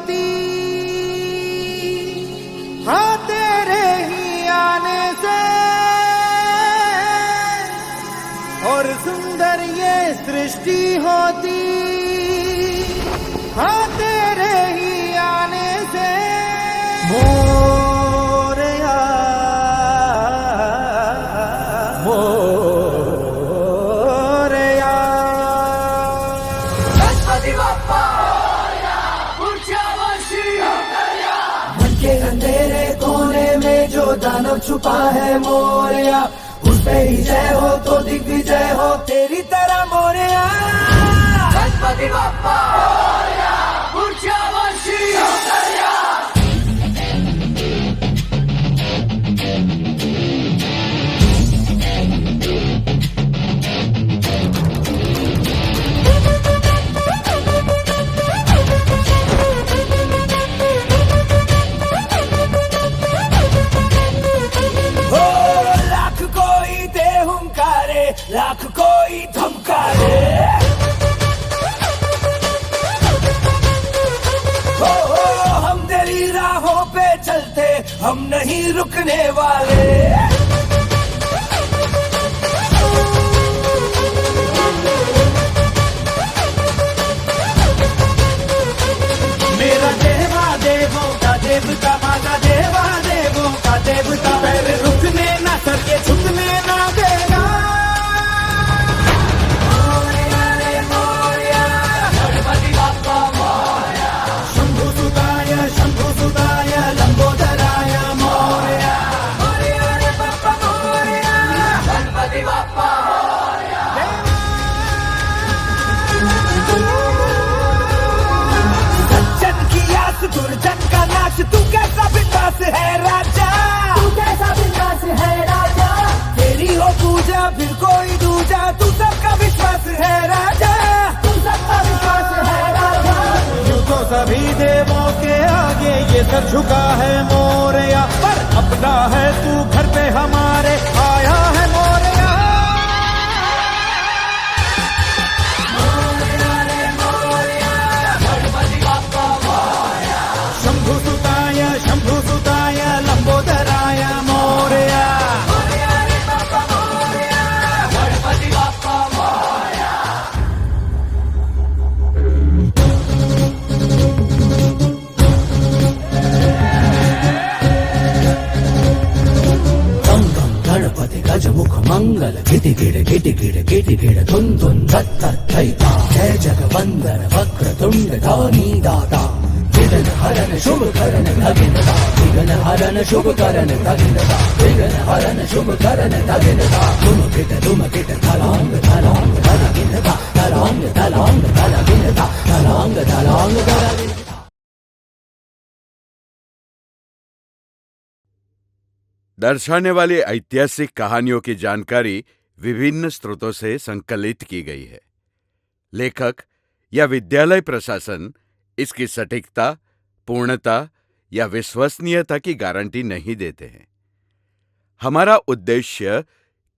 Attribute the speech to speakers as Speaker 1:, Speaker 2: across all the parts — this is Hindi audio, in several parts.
Speaker 1: होती, हाँ तेरे ही आने से, और सुंदर ये सृष्टि होती, हाँ तेरे ही आने से। मोरया मोरया
Speaker 2: गणपति बप्पा पुढच्या वर्षी
Speaker 3: मन के अंधेरे कोने में जो दानव छुपा है मोरया, उस पे ही जय हो तो दिग्विजय हो तेरी तरह मोरया।
Speaker 2: गणपति बप्पा पुढच्या वर्षी
Speaker 3: हो लाख कोई दे हुंकारे, लाख कोई धमकारे, हो हम तेरी राहों पे चलते, हम नहीं रुकने वाले। मेरा देवा देवों का देवता, माता देवा देवों का देवता, पैर रुकने ना सके झुकने ना देगा। मोरया रे मोरया,
Speaker 2: गणपति बप्पा मोरया
Speaker 3: शंभु सुताय लंबोदराय मोरया। मोरया रे बप्पा मोरया,
Speaker 2: गणपति बप्पा
Speaker 3: सज्जन की आस दुर्जन का नाश, तू कैसा विकास है राजा, तू कैसा विकास है राजा। तेरी हो पूजा फिर कोई दूजा, तू सबका विश्वास है राजा, तू सबका विश्वास है राजा।
Speaker 1: यूं तो सभी देवों के आगे ये सर झुका है मोरया, पर अपना है तू घर पे हमारे आया है मोरया।
Speaker 3: मोरया रे मोरया,
Speaker 2: गणपति बप्पा मोरया
Speaker 1: शंभु सुताय लंबोदराय मोरया।
Speaker 3: मोरया रे बप्पा मोरया।
Speaker 2: गणपति बप्पा मोरया
Speaker 3: गं गं गणपति गजमुख मंगल गिटि गिड़ धुन धुन धत्त थैता, जय जगवंदन वक्र तुंड धौनी दाता, विघ्न हरन शुभ करन धगिनता, विघ्न हरन शुभ करन धगिनता, विघ्न हरन शुभ करन धगिनता। धुम किट धलांग धलांग धलगिनता, धलांग धलांग धलगिनता, धलांग धलांग धलगिनता।
Speaker 4: दर्शाने वाली ऐतिहासिक कहानियों की जानकारी विभिन्न स्रोतों से संकलित की गई है। लेखक या विद्यालय प्रशासन इसकी सटीकता, पूर्णता या विश्वसनीयता की गारंटी नहीं देते हैं। हमारा उद्देश्य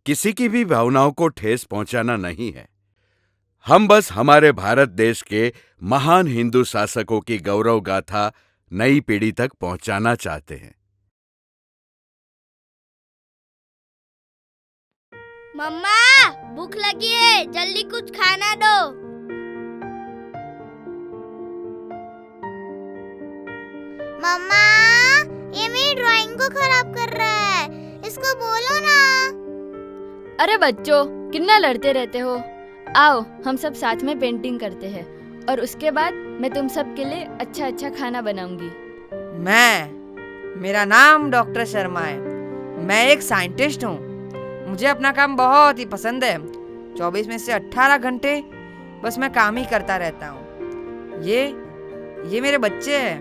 Speaker 4: किसी की भी भावनाओं को ठेस पहुंचाना नहीं है। हम बस हमारे भारत देश के महान हिंदू शासकों की गौरव गाथा नई पीढ़ी तक पहुंचाना चाहते हैं।
Speaker 5: मम्मा भूख लगी है, जल्दी कुछ खाना दो। मम्मा ये मेरी ड्राइंग को खराब कर रहा है, इसको बोलो ना।
Speaker 6: अरे बच्चों कितना लड़ते रहते हो, आओ हम सब साथ में पेंटिंग करते हैं और उसके बाद मैं तुम सब के लिए अच्छा अच्छा खाना बनाऊंगी।
Speaker 7: मेरा नाम डॉक्टर शर्मा है, मैं एक साइंटिस्ट हूँ। मुझे अपना काम बहुत ही पसंद है। 24 में से 18 घंटे बस मैं काम ही करता रहता हूँ। ये मेरे बच्चे हैं,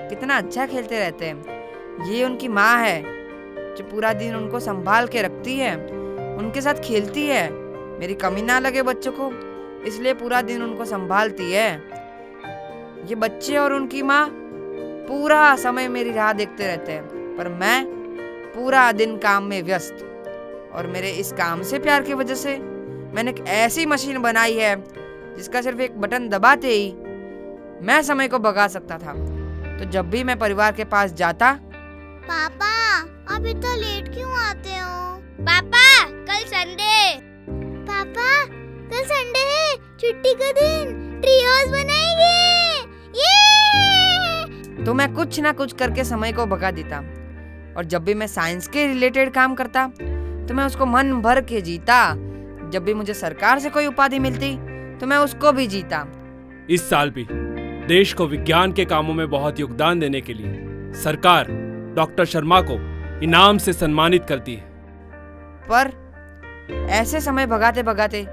Speaker 7: कितना अच्छा खेलते रहते हैं। ये उनकी माँ है जो पूरा दिन उनको संभाल के रखती है, उनके साथ खेलती है। मेरी कमी ना लगे बच्चों को, इसलिए पूरा दिन उनको संभालती है। ये बच्चे और उनकी माँ पूरा समय मेरी राह देखते रहते हैं, पर मैं पूरा दिन काम में व्यस्त। और मेरे इस काम से प्यार की वजह से मैंने एक ऐसी मशीन बनाई है जिसका सिर्फ एक बटन दबाते ही मैं समय को भगा सकता था। तो जब भी मैं परिवार के पास जाता,
Speaker 5: पापा आप इतना लेट क्यों आते हो? पापा कल संडे। पापा कल संडे है, छुट्टी का दिन, ट्री हाउस बनाएंगे। ये
Speaker 7: तो मैं कुछ ना कुछ करके समय को भगा देता। और जब भी मैं साइंस के रिलेटेड काम करता तो मैं उसको मन भर के जीता। जब भी मुझे सरकार से कोई उपाधि मिलती तो मैं उसको भी जीता।
Speaker 8: इस साल भी देश को विज्ञान के कामों में बहुत योगदान देने के लिए सरकार डॉक्टर शर्मा को इनाम से सम्मानित करती है।
Speaker 7: पर ऐसे समय भगाते भगाते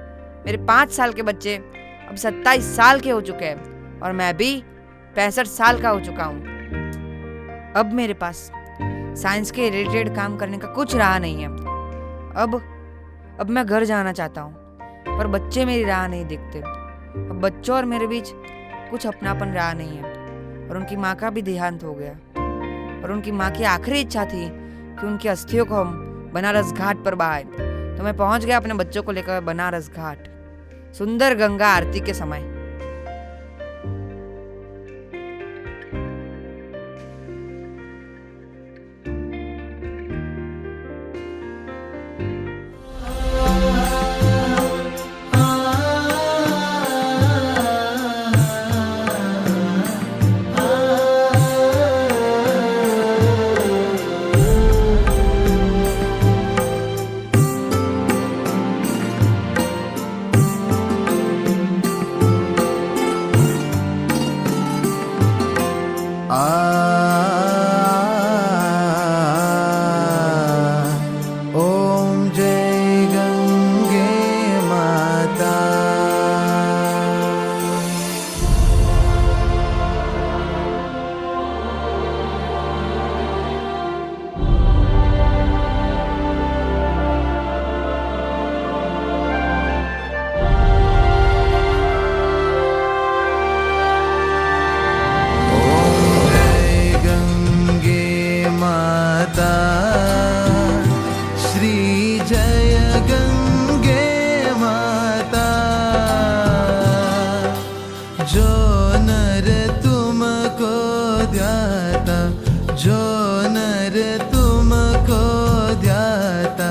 Speaker 7: मेरे 5 साल के बच्चे अब 27 साल के हो चुके हैं और मैं भी 65 साल का हो चुका हूँ। अब मेरे पास साइंस के रिलेटेड काम करने का कुछ रहा नहीं है। अब मैं घर जाना चाहता हूँ, पर बच्चे मेरी राह नहीं देखते। अब बच्चों और मेरे बीच कुछ अपनापन रहा नहीं है और उनकी माँ का भी देहांत हो गया। और उनकी माँ की आखिरी इच्छा थी कि उनकी अस्थियों को हम बनारस घाट पर बहाएं। तो मैं पहुंच गया अपने बच्चों को लेकर बनारस घाट, सुंदर गंगा आरती के समय।
Speaker 1: ओम जय गंगे माता। श्री जय गंगे माता, जो नर तुमको ध्याता, जो नर तुमको ध्याता,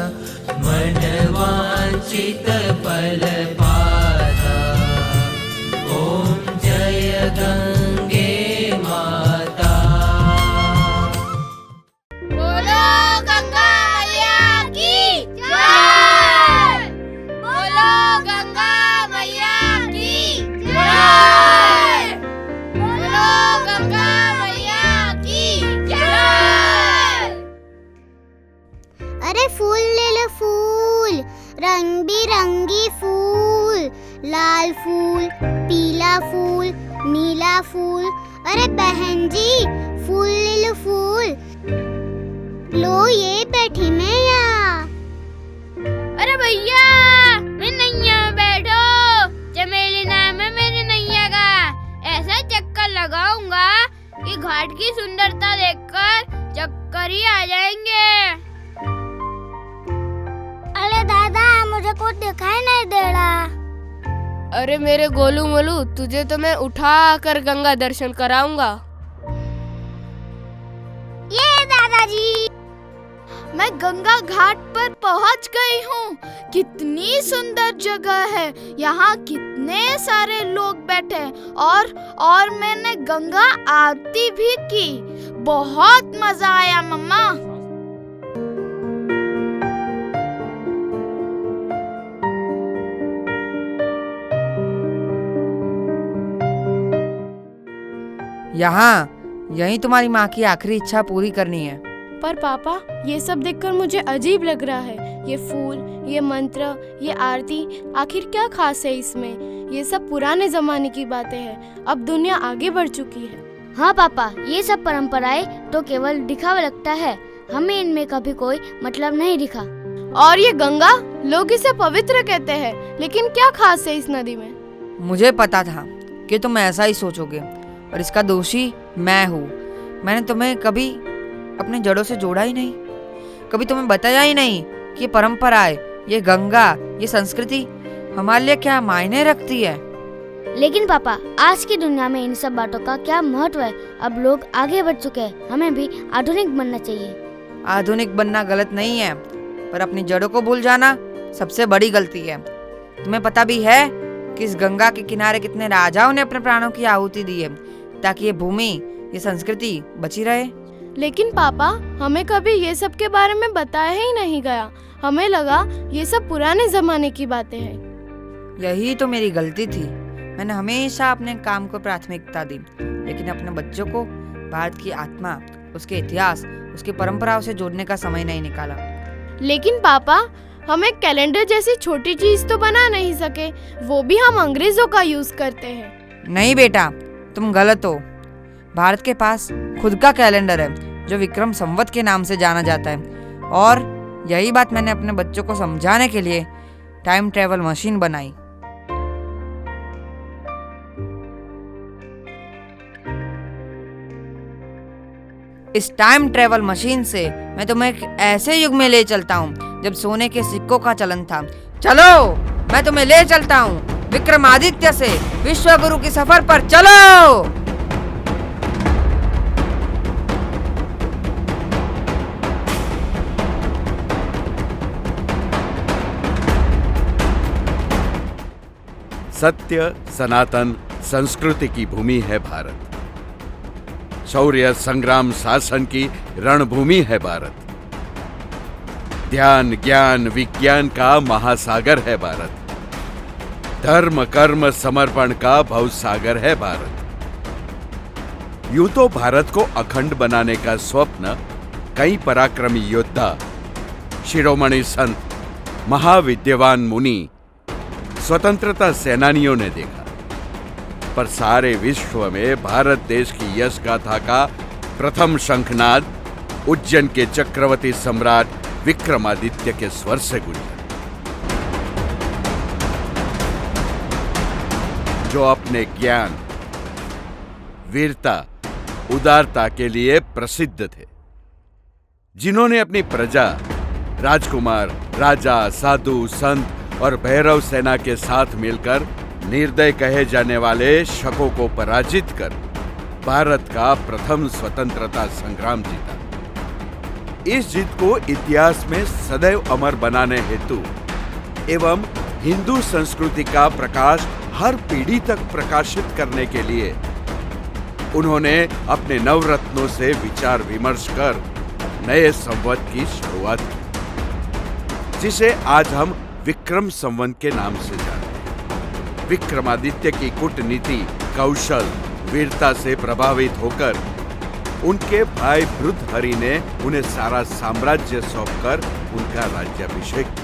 Speaker 1: मन वांछित फल पाता। ओम जय गंगे माता।
Speaker 5: बोलो गंगा मैया की जय। बोलो गंगा मैया की जय। बोलो गंगा मैया की जय। अरे फूल ले लो फूल, रंग बिरंगी फूल, लाल फूल, पीला फूल, नीला फूल। अरे बहन जी फूल ले लो फूल। लो ये बैठी मैया। अरे भैया मैं नैया में बैठो, चमेली नाम है मेरी नैया का। ऐसा चक्कर लगाऊंगा कि घाट की सुंदरता देखकर चक्कर ही आ जाएंगे। अरे दादा मुझे कुछ दिखाई नहीं दे रहा।
Speaker 6: अरे मेरे गोलू मोलू, तुझे तो मैं उठा कर गंगा दर्शन कराऊंगा।
Speaker 5: ये दादाजी,
Speaker 6: मैं गंगा घाट पर पहुंच गई हूँ। कितनी सुंदर जगह है, यहाँ कितने सारे लोग बैठे हैं और मैंने गंगा आरती भी की। बहुत मजा आया मम्मा।
Speaker 7: यहीं तुम्हारी माँ की आखिरी इच्छा पूरी करनी है।
Speaker 6: पर पापा ये सब देखकर मुझे अजीब लग रहा है। ये फूल, ये मंत्र, ये आरती, आखिर क्या खास है इसमें? ये सब पुराने जमाने की बातें हैं। अब दुनिया आगे बढ़ चुकी है।
Speaker 5: हाँ पापा, ये सब परंपराएं तो केवल दिखावा लगता है, हमें इनमें कभी कोई मतलब नहीं दिखा।
Speaker 6: और ये गंगा, लोग इसे पवित्र कहते हैं, लेकिन क्या खास है इस नदी में?
Speaker 7: मुझे पता था कि तुम ऐसा ही सोचोगे और इसका दोषी मैं हूँ। मैंने तुम्हें कभी अपने जड़ों से जोड़ा ही नहीं, कभी तुम्हें बताया ही नहीं कि ये परंपराएं, ये गंगा, ये संस्कृति हमारे लिए क्या मायने रखती है।
Speaker 5: लेकिन पापा, आज की दुनिया में इन सब बातों का क्या महत्व है? अब लोग आगे बढ़ चुके हैं, हमें भी आधुनिक बनना चाहिए।
Speaker 7: आधुनिक बनना गलत नहीं है, पर अपनी जड़ों को भूल जाना सबसे बड़ी गलती है। तुम्हें पता भी है कि इस गंगा के किनारे कितने राजाओं ने अपने प्राणों की आहुति दी है ताकि ये भूमि, ये संस्कृति बची रहे।
Speaker 6: लेकिन पापा, हमें कभी ये सब के बारे में बताया ही नहीं गया। हमें लगा ये सब पुराने जमाने की बातें हैं।
Speaker 7: यही तो मेरी गलती थी। मैंने हमेशा अपने काम को प्राथमिकता दी, लेकिन अपने बच्चों को भारत की आत्मा, उसके इतिहास, उसकी परंपराओं से जोड़ने का समय नहीं निकाला।
Speaker 6: लेकिन पापा, हम एक कैलेंडर जैसी छोटी चीज तो बना नहीं सके, वो भी हम अंग्रेजों का यूज करते हैं।
Speaker 7: नहीं बेटा, तुम गलत हो। भारत के पास खुद का कैलेंडर है जो विक्रम संवत के नाम से जाना जाता है, और यही बात मैंने अपने बच्चों को समझाने के लिए टाइम ट्रेवल मशीन बनाई। इस टाइम ट्रेवल मशीन से मैं तुम्हें एक ऐसे युग में ले चलता हूँ जब सोने के सिक्कों का चलन था। चलो, मैं तुम्हें ले चलता हूँ विक्रमादित्य से विश्व गुरु की सफर पर। चलो।
Speaker 4: सत्य, सनातन संस्कृति की भूमि है भारत। शौर्य, संग्राम, शासन की रणभूमि है भारत। ध्यान, ज्ञान, विज्ञान का महासागर है भारत। धर्म, कर्म, समर्पण का भवसागर है भारत। यूं तो भारत को अखंड बनाने का स्वप्न कई पराक्रमी योद्धा, शिरोमणि संत, महाविद्यवान मुनि, स्वतंत्रता सेनानियों ने देखा, पर सारे विश्व में भारत देश की यश गाथा का प्रथम शंखनाद उज्जैन के चक्रवर्ती सम्राट विक्रमादित्य के स्वर से गूंजा, जो अपने ज्ञान, वीरता, उदारता के लिए प्रसिद्ध थे, जिन्होंने अपनी प्रजा, राजकुमार, राजा, साधु, संत और भैरव सेना के साथ मिलकर निर्दय कहे जाने वाले शकों को पराजित कर भारत का प्रथम स्वतंत्रता संग्राम जीता। इस जीत को इतिहास में सदैव अमर बनाने हेतु एवं हिंदू संस्कृति का प्रकाश हर पीढ़ी तक प्रकाशित करने के लिए उन्होंने अपने नवरत्नों से विचार विमर्श कर नए संवत की शुरुआत की, जिसे आज हम विक्रम संवत के नाम से जानते हैं। विक्रमादित्य की कूटनीति, कौशल, वीरता से प्रभावित होकर उनके भाई भृतहरि ने उन्हें सारा साम्राज्य सौंपकर उनका राज्याभिषेक किया।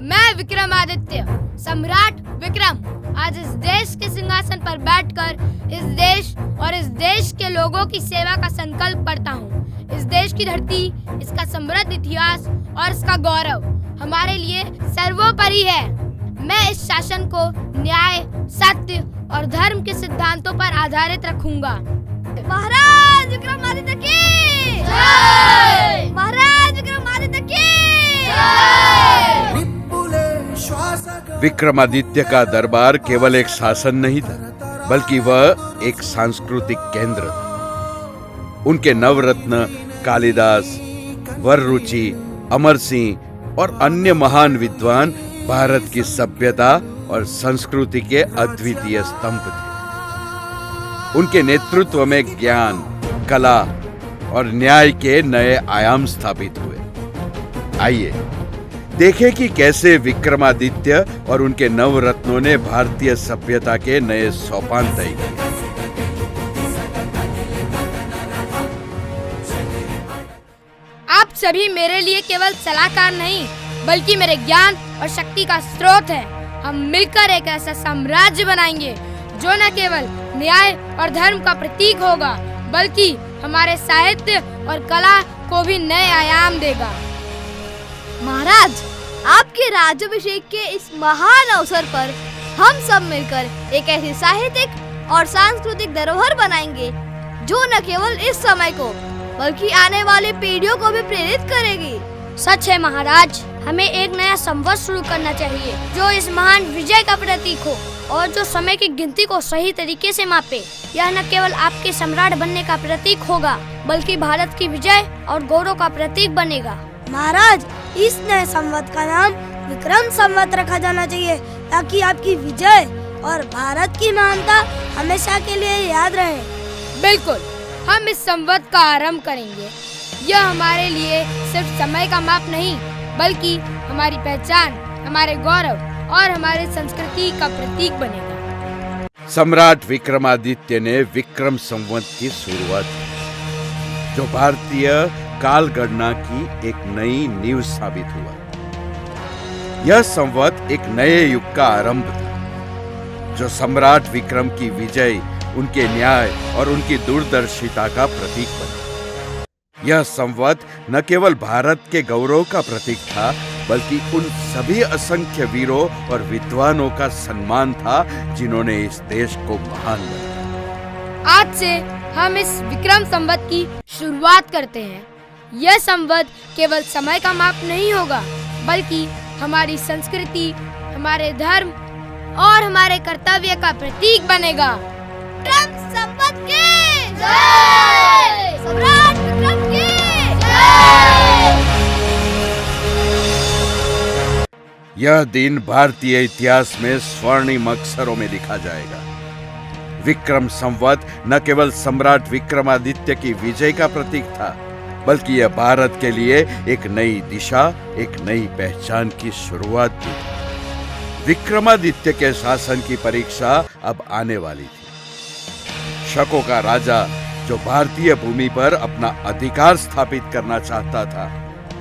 Speaker 9: मैं विक्रमादित्य, सम्राट विक्रम, आज इस देश के सिंहासन पर बैठकर इस देश और इस देश के लोगों की सेवा का संकल्प करता हूँ। इस देश की धरती, इसका समृद्ध इतिहास और इसका गौरव हमारे लिए सर्वोपरि है। मैं इस शासन को न्याय, सत्य और धर्म के सिद्धांतों पर आधारित रखूंगा। महाराज विक्रमादित्य की जय! महाराज विक्रमादित्य की जय!
Speaker 4: विक्रमादित्य का दरबार केवल एक शासन नहीं था, बल्कि वह एक सांस्कृतिक केंद्र था। उनके नवरत्न कालिदास, वररुचि, अमर सिंह और अन्य महान विद्वान भारत की सभ्यता और संस्कृति के अद्वितीय स्तंभ थे। उनके नेतृत्व में ज्ञान, कला और न्याय के नए आयाम स्थापित हुए। आइए देखें कि कैसे विक्रमादित्य और उनके नवरत्नों ने भारतीय सभ्यता के नए सोपान तय किए।
Speaker 9: आप सभी मेरे लिए केवल सलाहकार नहीं बल्कि मेरे ज्ञान और शक्ति का स्रोत है। हम मिलकर एक ऐसा साम्राज्य बनाएंगे जो न केवल न्याय और धर्म का प्रतीक होगा बल्कि हमारे साहित्य और कला को भी नए आयाम देगा।
Speaker 6: महाराज, आपके राज्याभिषेक के इस महान अवसर पर हम सब मिलकर एक ऐसी साहित्यिक और सांस्कृतिक धरोहर बनाएंगे जो न केवल इस समय को बल्कि आने वाली पीढ़ियों को भी प्रेरित करेगी।
Speaker 9: सच है महाराज, हमें एक नया संवत शुरू करना चाहिए जो इस महान विजय का प्रतीक हो और जो समय की गिनती को सही तरीके से मापे। यह न केवल आपके सम्राट बनने का प्रतीक होगा बल्कि भारत की विजय और गौरव का प्रतीक बनेगा।
Speaker 10: महाराज, इस नए संवत का नाम विक्रम संवत रखा जाना चाहिए ताकि आपकी विजय और भारत की महानता हमेशा के लिए याद रहे।
Speaker 9: बिल्कुल, हम इस संवत का आरंभ करेंगे। यह हमारे लिए सिर्फ समय का माप नहीं बल्कि हमारी पहचान, हमारे गौरव और हमारी संस्कृति का प्रतीक बनेगा।
Speaker 4: सम्राट विक्रमादित्य ने विक्रम संवत की शुरुआत की, जो भारतीय काल गणना की एक नई नींव साबित हुआ। यह संवत एक नए युग का आरंभ था जो सम्राट विक्रम की विजय, उनके न्याय और उनकी दूरदर्शिता का प्रतीक बना। यह संवत न केवल भारत के गौरव का प्रतीक था बल्कि उन सभी असंख्य वीरों और विद्वानों का सम्मान था जिन्होंने इस देश को महान बनाया।
Speaker 9: आज से हम इस विक्रम संवत की शुरुआत करते हैं। यह संवत केवल समय का माप नहीं होगा बल्कि हमारी संस्कृति, हमारे धर्म और हमारे कर्तव्य का प्रतीक बनेगा।
Speaker 6: विक्रम संवत की जय! सम्राट विक्रम की जय!
Speaker 4: यह दिन भारतीय इतिहास में स्वर्णिम अक्षरों में लिखा जाएगा। विक्रम संवत न केवल सम्राट विक्रमादित्य की विजय का प्रतीक था बल्कि यह भारत के लिए एक नई दिशा, एक नई पहचान की शुरुआत भी थी। विक्रमादित्य के शासन की परीक्षा अब आने वाली थी। शकों का राजा जो भारतीय भूमि पर अपना अधिकार स्थापित करना चाहता था,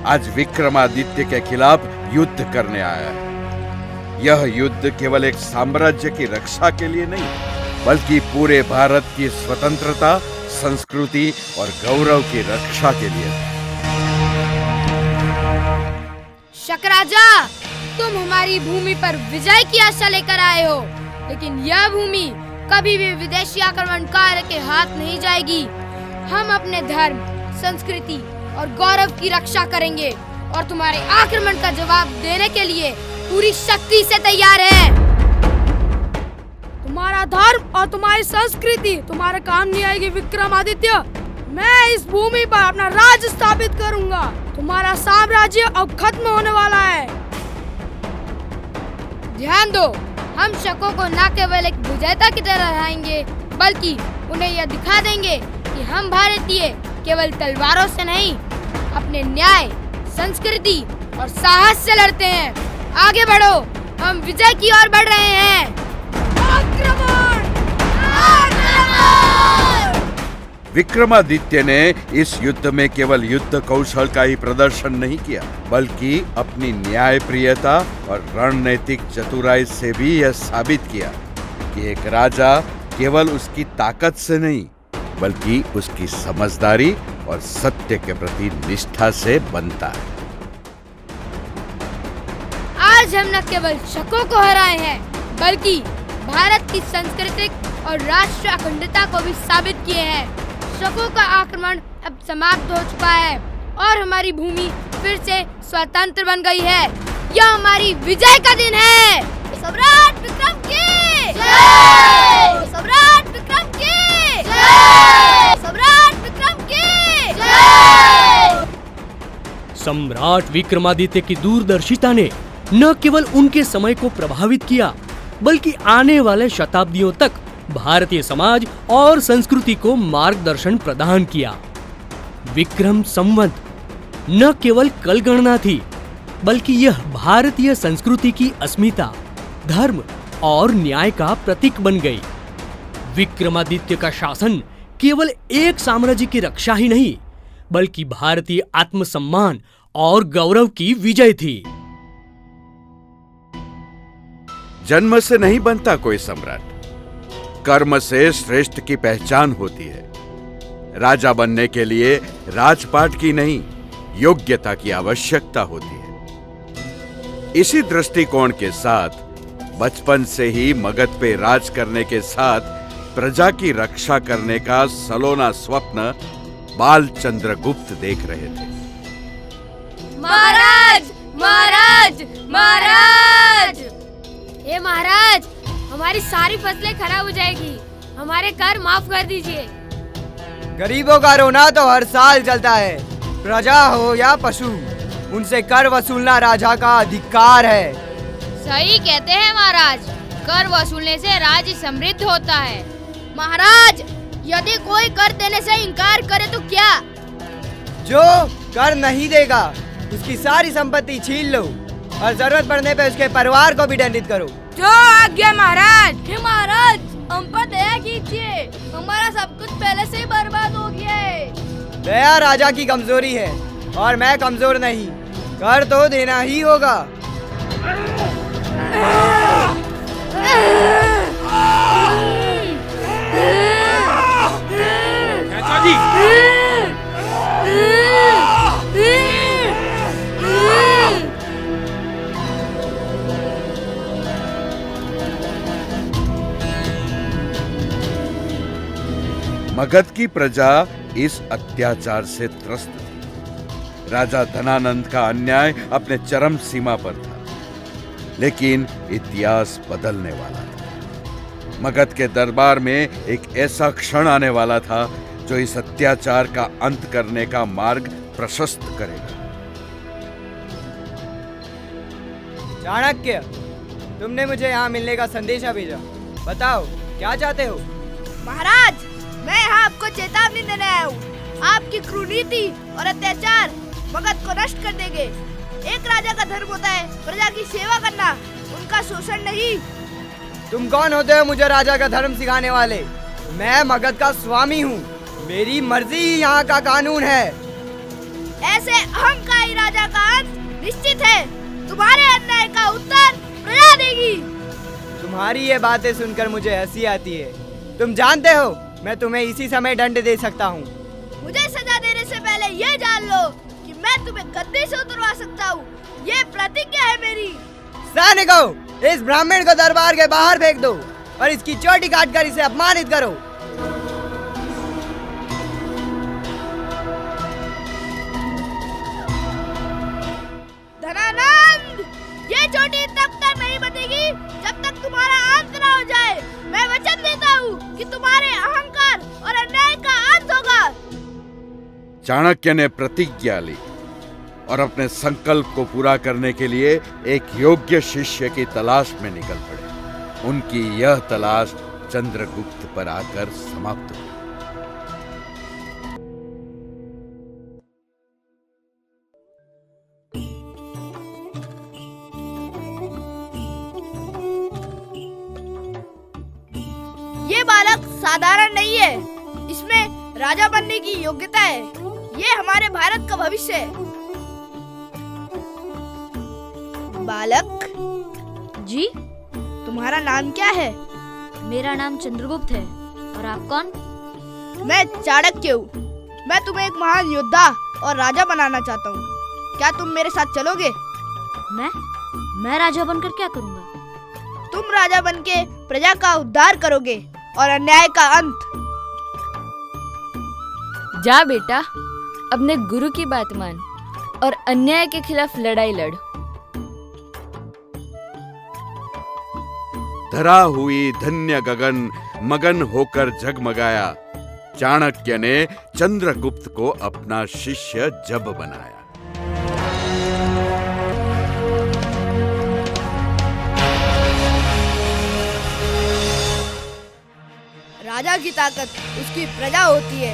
Speaker 4: आज विक्रमादित्य के खिलाफ युद्ध करने आया है। यह युद्ध केवल एक साम्राज्य की रक्षा के लिए नहीं बल्कि पूरे भारत की स्वतंत्रता, संस्कृति और गौरव की रक्षा के लिए था।
Speaker 9: शक राजा, तुम हमारी भूमि पर विजय की आशा लेकर आए हो, लेकिन यह भूमि कभी भी विदेशी आक्रमणकारियों के हाथ नहीं जाएगी। हम अपने धर्म, संस्कृति और गौरव की रक्षा करेंगे और तुम्हारे आक्रमण का जवाब देने के लिए पूरी शक्ति से तैयार हैं।
Speaker 10: तुम्हारा धर्म और तुम्हारी संस्कृति तुम्हारे काम नहीं आएगी विक्रमादित्य। मैं इस भूमि पर अपना राज स्थापित करूंगा। तुम्हारा साम्राज्य अब खत्म होने वाला है।
Speaker 9: ध्यान दो, हम शकों को न केवल एक विजेता की तरह हराएंगे बल्कि उन्हें यह दिखा देंगे कि हम भारतीय केवल तलवारों से नहीं, अपने न्याय, संस्कृति और साहस से लड़ते हैं। आगे बढ़ो, हम विजय की ओर बढ़ रहे हैं।
Speaker 10: आक्रमण!
Speaker 4: विक्रमादित्य ने इस युद्ध में केवल युद्ध कौशल का ही प्रदर्शन नहीं किया बल्कि अपनी न्यायप्रियता और रणनीतिक चतुराई से भी यह साबित किया कि एक राजा केवल उसकी ताकत से नहीं बल्कि उसकी समझदारी और सत्य के प्रति निष्ठा से बनता है।
Speaker 9: आज हम न केवल शकों को हराए हैं बल्कि भारत की सांस्कृतिक और राष्ट्र अखंडता को भी साबित किए हैं। शकों का आक्रमण अब समाप्त हो चुका है और हमारी भूमि फिर से स्वतंत्र बन गई है। यह हमारी विजय का दिन है।
Speaker 6: सम्राट विक्रम की जय! सम्राट विक्रम की जय! सम्राट विक्रम की जय!
Speaker 11: सम्राट विक्रमादित्य की दूरदर्शिता ने न केवल उनके समय को प्रभावित किया बल्कि आने वाले शताब्दियों तक भारतीय समाज और संस्कृति को मार्गदर्शन प्रदान किया। विक्रम संवत न केवल कलगणना थी, बल्कि यह भारतीय संस्कृति की अस्मिता, धर्म और न्याय का प्रतीक बन गई। विक्रमादित्य का शासन केवल एक साम्राज्य की रक्षा ही नहीं, बल्कि भारतीय आत्मसम्मान और गौरव की विजय थी।
Speaker 4: जन्म से नहीं बनता कोई सम्राट, कर्म से श्रेष्ठ की पहचान होती है। राजा बनने के लिए राजपाट की नहीं, योग्यता की आवश्यकता होती है। इसी दृष्टिकोण के साथ बचपन से ही मगध पे राज करने के साथ प्रजा की रक्षा करने का सलोना स्वप्न बाल चंद्रगुप्त देख रहे थे।
Speaker 9: महाराज, महाराज, महाराज! हे महाराज, हमारी सारी फसलें खराब हो जाएगी, हमारे कर माफ कर दीजिए।
Speaker 12: गरीबों का रोना तो हर साल चलता है, प्रजा हो या पशु, उनसे कर वसूलना राजा का अधिकार है।
Speaker 9: सही कहते हैं महाराज, कर वसूलने से राज्य समृद्ध होता है। महाराज, यदि कोई कर देने से इनकार करे तो क्या?
Speaker 12: जो कर नहीं देगा उसकी सारी संपत्ति छीन लो और जरूरत पड़ने पे उसके परिवार को भी दंडित करो।
Speaker 10: जो आज्ञा महाराज।
Speaker 9: हे महाराज, हम पर दया कीजिए, हमारा सब कुछ पहले से ही बर्बाद हो गया है।
Speaker 12: दया राजा की कमजोरी है और मैं कमजोर नहीं, कर तो देना ही होगा।
Speaker 4: मगध की प्रजा इस अत्याचार से त्रस्त थी। राजा धनानंद का अन्याय अपने चरम सीमा पर था, लेकिन इतिहास बदलने वाला था। मगध के दरबार में एक ऐसा क्षण आने वाला था जो इस अत्याचार का अंत करने का मार्ग प्रशस्त करेगा।
Speaker 12: चाणक्य, तुमने मुझे यहाँ मिलने का संदेशा भेजा, बताओ क्या चाहते हो?
Speaker 10: महाराज, मैं यहाँ आपको चेतावनी देने आया हूँ। आपकी क्रूरनीति और अत्याचार मगध को नष्ट कर देंगे। एक राजा का धर्म होता है प्रजा की सेवा करना, उनका शोषण नहीं।
Speaker 12: तुम कौन होते हो मुझे राजा का धर्म सिखाने वाले? मैं मगध का स्वामी हूँ, मेरी मर्जी ही यहाँ का कानून है।
Speaker 10: ऐसे अहंकारी राजा का अंत निश्चित है। तुम्हारे अन्याय का उत्तर प्रजा देगी।
Speaker 12: तुम्हारी ये बातें सुनकर मुझे हंसी आती है। तुम जानते हो मैं तुम्हें इसी समय दंड दे सकता हूँ।
Speaker 10: मुझे सजा देने से पहले ये जान लो कि मैं तुम्हें गद्दी से उतरवा सकता हूँ। ये प्रतिज्ञा है मेरी।
Speaker 12: सैनिकों, इस ब्राह्मण को दरबार के बाहर फेंक दो और इसकी चोटी काटकर इसे अपमानित करो।
Speaker 10: धनानंद, ये चोटी तब तक नहीं बचेगी जब तक तुम्हारा अंत न हो जाए। मैं वचन देता हूँ कि तुम्हारे अहंकार और अन्याय का अंत होगा।
Speaker 4: चाणक्य ने प्रतिज्ञा ली और अपने संकल्प को पूरा करने के लिए एक योग्य शिष्य की तलाश में निकल पड़े। उनकी यह तलाश चंद्रगुप्त पर आकर समाप्त हुई।
Speaker 10: ये बालक साधारण नहीं है, इसमें राजा बनने की योग्यता है। ये हमारे भारत का भविष्य है। बालक
Speaker 9: जी,
Speaker 10: तुम्हारा नाम क्या है?
Speaker 9: मेरा नाम चंद्रगुप्त है। और आप कौन?
Speaker 10: मैं चाणक्य हूँ। मैं तुम्हें एक महान योद्धा और राजा बनाना चाहता हूँ। क्या तुम मेरे साथ चलोगे?
Speaker 9: मैं राजा बनकर क्या करूँगा?
Speaker 10: तुम राजा बनके प्रजा का उद्धार करोगे और अन्याय का अंत।
Speaker 9: जा बेटा, अपने गुरु की बात मान और अन्याय के खिलाफ लड़ाई लड़।
Speaker 4: धरा हुई धन्य गगन मगन होकर जगमगाया। चाणक्य ने चंद्रगुप्त को अपना शिष्य जब बनाया।
Speaker 10: राजा की ताकत उसकी प्रजा होती है।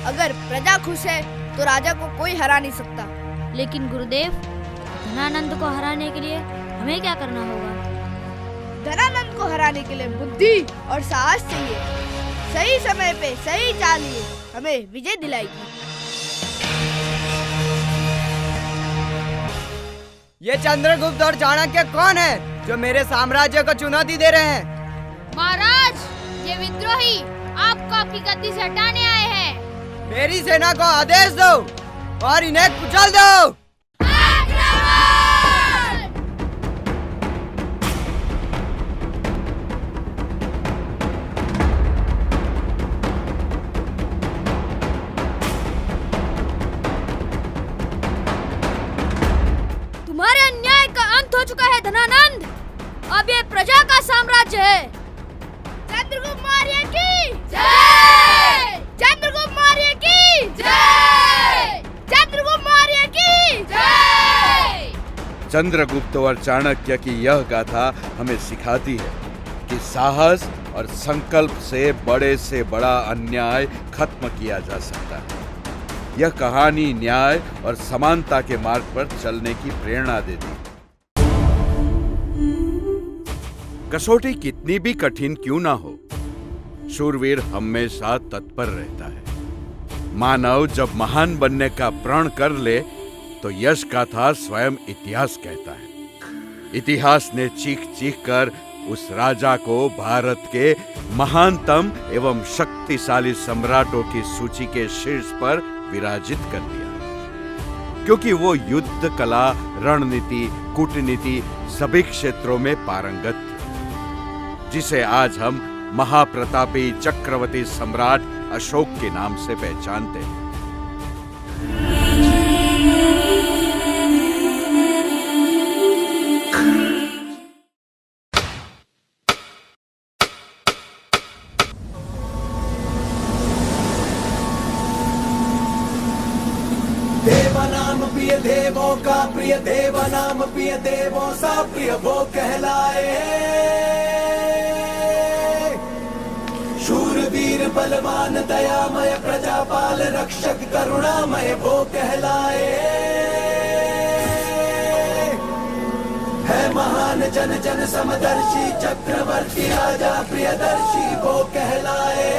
Speaker 10: अगर प्रजा खुश है तो राजा को कोई हरा नहीं सकता।
Speaker 9: लेकिन गुरुदेव, धनानंद को हराने के लिए हमें क्या करना होगा?
Speaker 10: धनानंद को हराने के लिए बुद्धि और साहस चाहिए। सही समय पे सही चाल ही हमें विजय दिलाएगी।
Speaker 12: ये चंद्रगुप्त और चाणक्य कौन है जो मेरे साम्राज्य को चुनौती दे रहे हैं?
Speaker 9: महाराज, ये विद्रोही आपको आपकी गद्दी से हटाने आए हैं।
Speaker 12: मेरी सेना को आदेश दो और इन्हें कुचल दो।
Speaker 9: तुम्हारे अन्याय का अंत हो चुका है धनानंद। अब ये प्रजा का साम्राज्य है।
Speaker 10: चंद्रगुप्त मौर्य की जय! चंद्रगुप्त मौर्य की जय! चंद्रगुप्त मौर्य की जय!
Speaker 4: चंद्रगुप्त और चाणक्य की यह गाथा हमें सिखाती है कि साहस और संकल्प से बड़ा अन्याय खत्म किया जा सकता है। यह कहानी न्याय और समानता के मार्ग पर चलने की प्रेरणा देती है। कसौटी कितनी भी कठिन क्यों ना हो, शूरवीर हमेशा तत्पर रहता है। मानव जब महान बनने का प्रण कर ले तो यश गाथा स्वयं इतिहास कहता है। इतिहास ने चीख चीख कर उस राजा को भारत के महानतम एवं शक्तिशाली सम्राटों की सूची के शीर्ष पर विराजित कर दिया, क्योंकि वो युद्ध कला, रणनीति, कूटनीति सभी क्षेत्रों में पारंगत थे, जिसे आज हम महाप्रतापी चक्रवर्ती सम्राट अशोक के नाम से पहचानते हैं।
Speaker 3: देवनाम प्रिय देवों का प्रिय देवनाम प्रिय देवों सा प्रिय वो कहलाए। शूरवीर बलवान दयामय प्रजापाल रक्षक करुणामय वो कहलाए। है महान जन जन समदर्शी चक्रवर्ती राजा प्रियदर्शी वो कहलाए।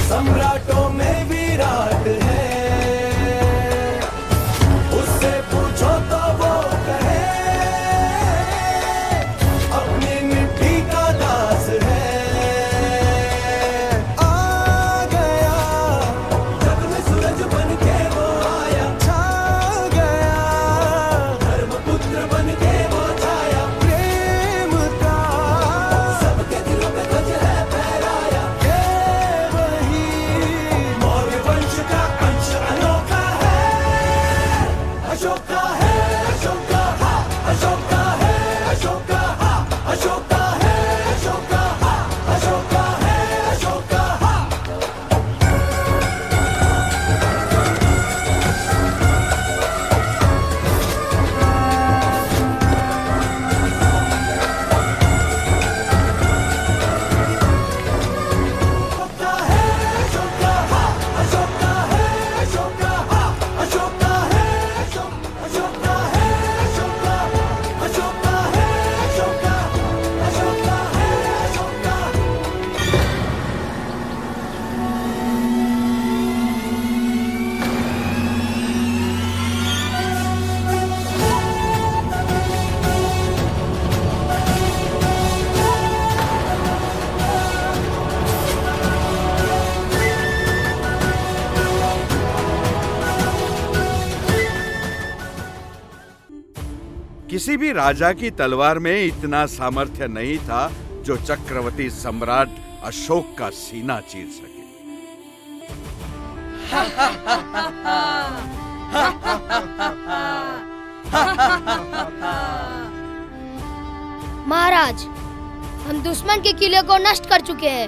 Speaker 3: सम्राटों में विराट है, उससे पूछो तो वो कहे अपनी मिट्टी का दास है। आ गया जग में सूरज बन के वो आया, छा गया धर्मपुत्र बन के वो छाया। प्रेम का सबके दिलों में ध्वज है फहराया। अशोका है अशोका हा अशोका है अशोका हा अशोका है अशोका हा अशोका है अशोका हा। अशोका है अशोका हा अशोका है अशोका हा अशोका है अशोका है अशोका अशोका है अशोका अशोका है अशोका।
Speaker 4: किसी भी राजा की तलवार में इतना सामर्थ्य नहीं था जो चक्रवर्ती सम्राट अशोक का सीना चीर सके।
Speaker 9: महाराज, हम दुश्मन के किले को नष्ट कर चुके हैं।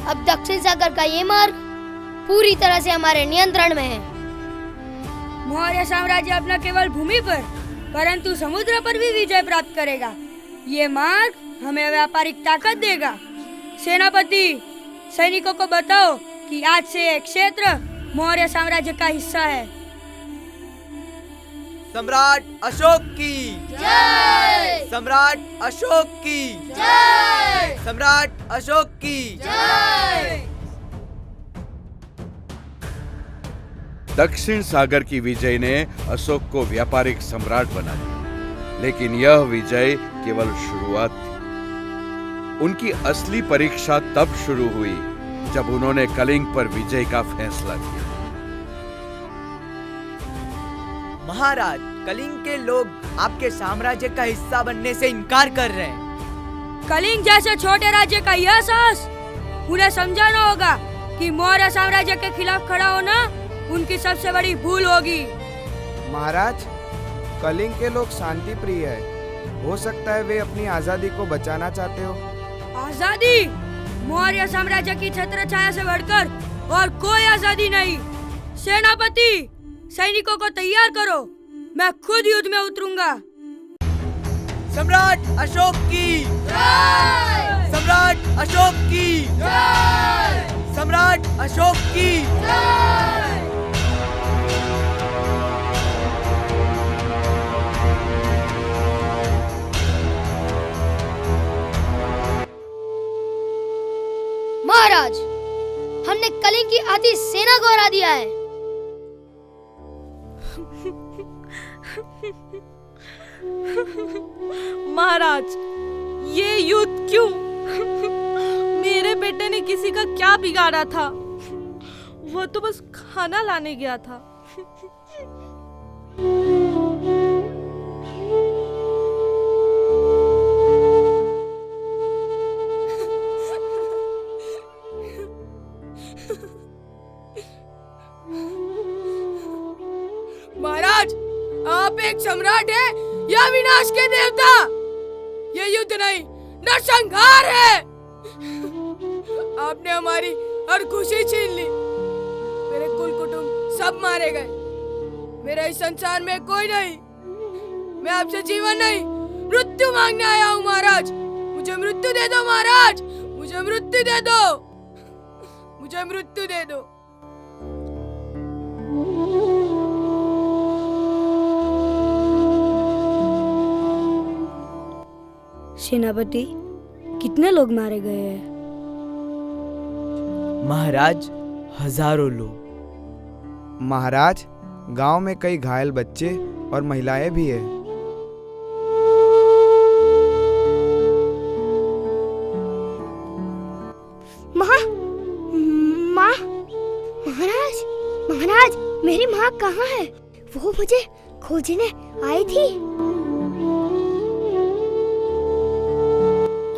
Speaker 9: अब दक्षिण सागर का ये मार्ग पूरी तरह से हमारे नियंत्रण में है।
Speaker 10: मौर्य साम्राज्य अपना केवल भूमि पर परंतु समुद्र पर भी विजय प्राप्त करेगा। ये मार्ग हमें व्यापारिक ताकत देगा। सेनापति, सैनिकों को बताओ कि आज से ये क्षेत्र मौर्य साम्राज्य का हिस्सा है।
Speaker 12: सम्राट अशोक की
Speaker 10: जय!
Speaker 12: सम्राट अशोक की
Speaker 10: जय!
Speaker 12: सम्राट अशोक की
Speaker 10: जय!
Speaker 4: दक्षिण सागर की विजय ने अशोक को व्यापारिक सम्राट बना दिया, लेकिन यह विजय केवल शुरुआत थी। उनकी असली परीक्षा तब शुरू हुई जब उन्होंने कलिंग पर विजय का फैसला किया।
Speaker 12: महाराज, कलिंग के लोग आपके साम्राज्य का हिस्सा बनने से इनकार कर रहे हैं।
Speaker 10: कलिंग जैसे छोटे राज्य का यह साहस, उन्हें समझाना होगा कि मौर्य साम्राज्य के खिलाफ खड़ा होना उनकी सबसे बड़ी भूल होगी।
Speaker 13: महाराज, कलिंग के लोग शांति प्रिय है। हो सकता है वे अपनी आजादी को बचाना चाहते हो।
Speaker 10: आजादी? मौर्य साम्राज्य की छत्र छाया से बढ़कर और कोई आजादी नहीं। सेनापति, सैनिकों को तैयार करो, मैं खुद युद्ध में उतरूंगा।
Speaker 12: सम्राट अशोक की
Speaker 10: जय!
Speaker 12: सम्राट अशोक की
Speaker 10: जय!
Speaker 12: सम्राट अशोक की
Speaker 10: जय!
Speaker 9: महाराज, हमने कलिंग की आधी सेना को हरा दिया है।
Speaker 14: महाराज, ये युद्ध क्यों? मेरे बेटे ने किसी का क्या बिगाड़ा था? वो तो बस खाना लाने गया था।
Speaker 10: महाराज, आप एक सम्राट है या विनाश के देवता? ये युद्ध नहीं, नरसंहार है। आपने हमारी हर खुशी छीन ली। मेरे कुल कुटुंब सब मारे गए। मेरा इस संसार में कोई नहीं। मैं आपसे जीवन नहीं, मृत्यु मांगने आया हूँ महाराज। मुझे मृत्यु दे दो महाराज, मुझे मृत्यु दे दो, मुझे मृत्यु दे दो। सेनापति, कितने लोग मारे गए हैं?
Speaker 12: महाराज, हजारों लोग।
Speaker 13: महाराज, गांव में कई घायल बच्चे और महिलाएं भी है।
Speaker 5: महाराज, महाराज, मेरी माँ कहाँ है? वो मुझे खोजने आई थी।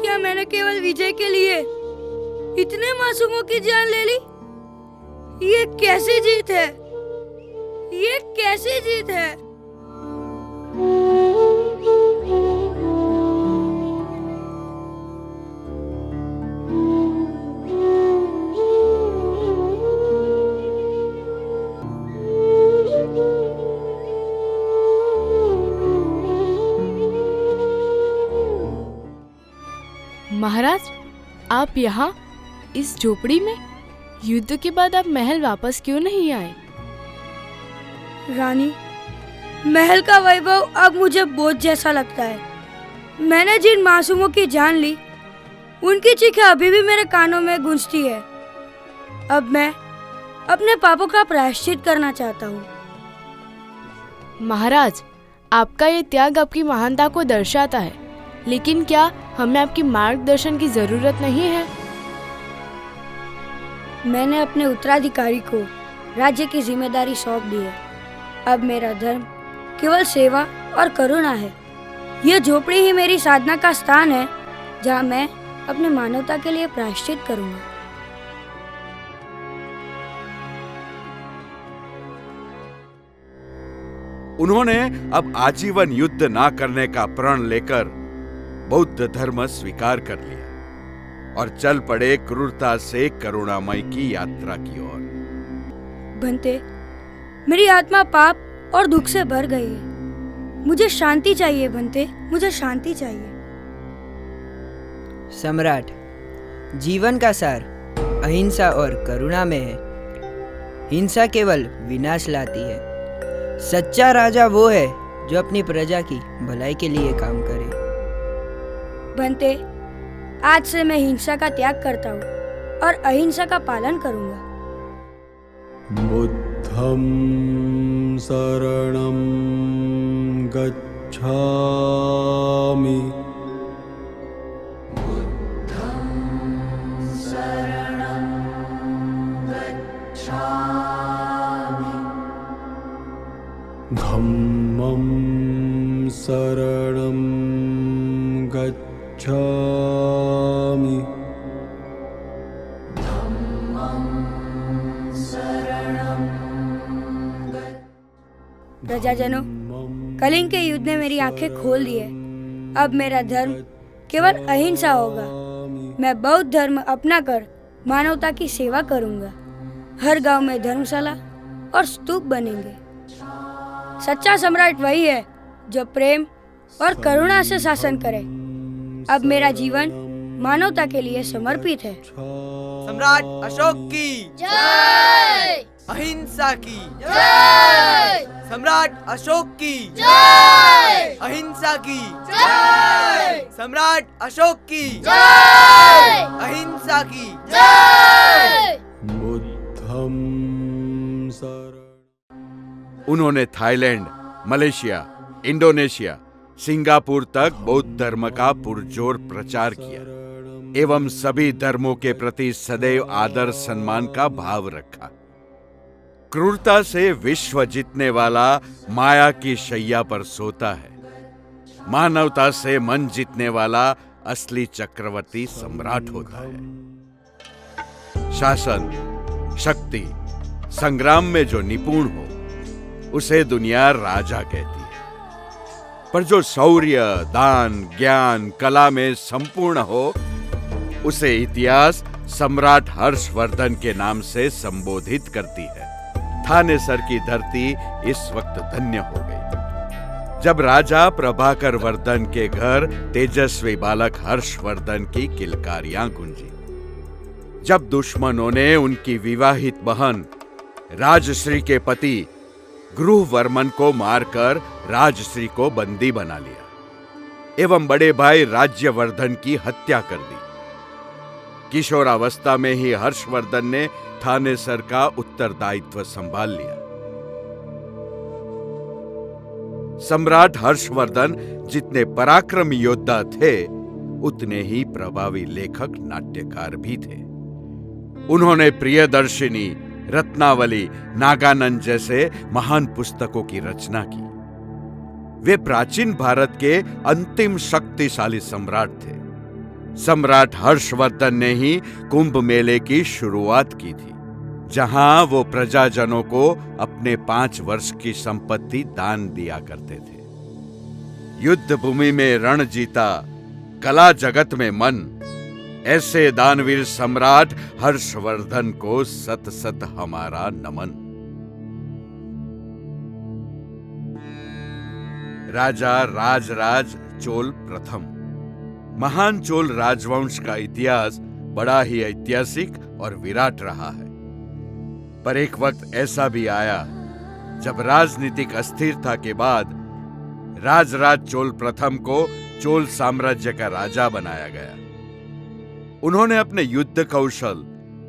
Speaker 10: क्या मैंने केवल विजय के लिए इतने मासूमों की जान ले ली? ये कैसी जीत है? ये कैसी जीत है?
Speaker 14: महाराज, आप यहाँ इस झोपड़ी में? युद्ध के बाद आप महल वापस क्यों नहीं आए?
Speaker 10: रानी, महल का वैभव अब मुझे बोझ जैसा लगता है। मैंने जिन मासूमों की जान ली, उनकी चीखें अभी भी मेरे कानों में गूंजती है। अब मैं अपने पापों का प्रायश्चित करना चाहता हूँ।
Speaker 14: महाराज, आपका ये त्याग आपकी महानता को दर्शाता है, लेकिन क्या हमें आपकी मार्गदर्शन की जरूरत नहीं है?
Speaker 10: मैंने अपने उत्तराधिकारी को राज्य की जिम्मेदारी सौंप दी है। अब मेरा धर्म केवल सेवा और करुणा है। यह झोपड़ी ही मेरी साधना का स्थान है, जहाँ मैं अपने मानवता के लिए प्रायश्चित करूँगा।
Speaker 4: उन्होंने अब आजीवन युद्ध ना करने का प्रण लेकर बौद्ध धर्म स्वीकार कर लिया और चल पड़े क्रूरता से करुणामय की यात्रा की ओर।
Speaker 9: बनते, मेरी आत्मा पाप और दुख से भर गई है। मुझे शांति चाहिए बनते, मुझे शांति चाहिए।
Speaker 12: सम्राट, जीवन का सार अहिंसा और करुणा में है। हिंसा केवल विनाश लाती है। सच्चा राजा वो है जो अपनी प्रजा की भलाई के लिए काम करे।
Speaker 9: बनते, आज से मैं हिंसा का त्याग करता हूँ और अहिंसा का पालन करूँगा।
Speaker 1: बुद्धं शरणं गच्छामि। धम्मं शरणं गच्छामि।
Speaker 9: प्रजाजनों, कलिंग के युद्ध ने मेरी आंखें खोल दी है। अब मेरा धर्म केवल अहिंसा होगा। मैं बौद्ध धर्म अपनाकर मानवता की सेवा करूंगा। हर गांव में धर्मशाला और स्तूप बनेंगे। सच्चा सम्राट वही है जो प्रेम और करुणा से शासन करे। अब मेरा जीवन मानवता के लिए समर्पित है।
Speaker 12: सम्राट अशोक की
Speaker 9: जय,
Speaker 12: अहिंसा की
Speaker 9: जय,
Speaker 12: सम्राट अशोक की
Speaker 9: जय,
Speaker 12: अहिंसा की
Speaker 9: जय,
Speaker 12: सम्राट अशोक की
Speaker 9: जय,
Speaker 12: अहिंसा की
Speaker 9: जय।
Speaker 1: बुद्धं शरणं।
Speaker 4: उन्होंने थाईलैंड, मलेशिया, इंडोनेशिया, सिंगापुर तक बौद्ध धर्म का पुरजोर प्रचार किया एवं सभी धर्मों के प्रति सदैव आदर सम्मान का भाव रखा। क्रूरता से विश्व जीतने वाला माया की शैया पर सोता है। मानवता से मन जीतने वाला असली चक्रवर्ती सम्राट होता है। शासन, शक्ति, संग्राम में जो निपुण हो उसे दुनिया राजा कहती है, पर जो शौर्य, दान, ज्ञान, कला में संपूर्ण हो उसे इतिहास सम्राट हर्षवर्धन के नाम से संबोधित करती है। थानेसर की धरती इस वक्त धन्य हो गई जब राजा प्रभाकर वर्धन के घर तेजस्वी बालक हर्षवर्धन की किलकारियां गूंजी। जब दुश्मनों ने उनकी विवाहित बहन राजश्री के पति गृहवर्मन को मारकर राजश्री को बंदी बना लिया एवं बड़े भाई राज्यवर्धन की हत्या कर दी। किशोरावस्था में ही हर्षवर्धन ने थानेसर का उत्तरदायित्व संभाल लिया। सम्राट हर्षवर्धन जितने पराक्रमी योद्धा थे उतने ही प्रभावी लेखक, नाट्यकार भी थे। उन्होंने प्रियदर्शिनी, रत्नावली, नागानंद जैसे महान पुस्तकों की रचना की। वे प्राचीन भारत के अंतिम शक्तिशाली सम्राट थे। सम्राट हर्षवर्धन ने ही कुंभ मेले की शुरुआत की थी, जहां वो प्रजाजनों को अपने 5 वर्ष की संपत्ति दान दिया करते थे। युद्ध भूमि में रण जीता, कला जगत में मन, ऐसे दानवीर सम्राट हर्षवर्धन को सत सत हमारा नमन। राजा राजराज चोल प्रथम। महान चोल राजवंश का इतिहास बड़ा ही ऐतिहासिक और विराट रहा है, पर एक वक्त ऐसा भी आया जब राजनीतिक अस्थिरता के बाद राजराज चोल प्रथम को चोल साम्राज्य का राजा बनाया गया। उन्होंने अपने युद्ध कौशल,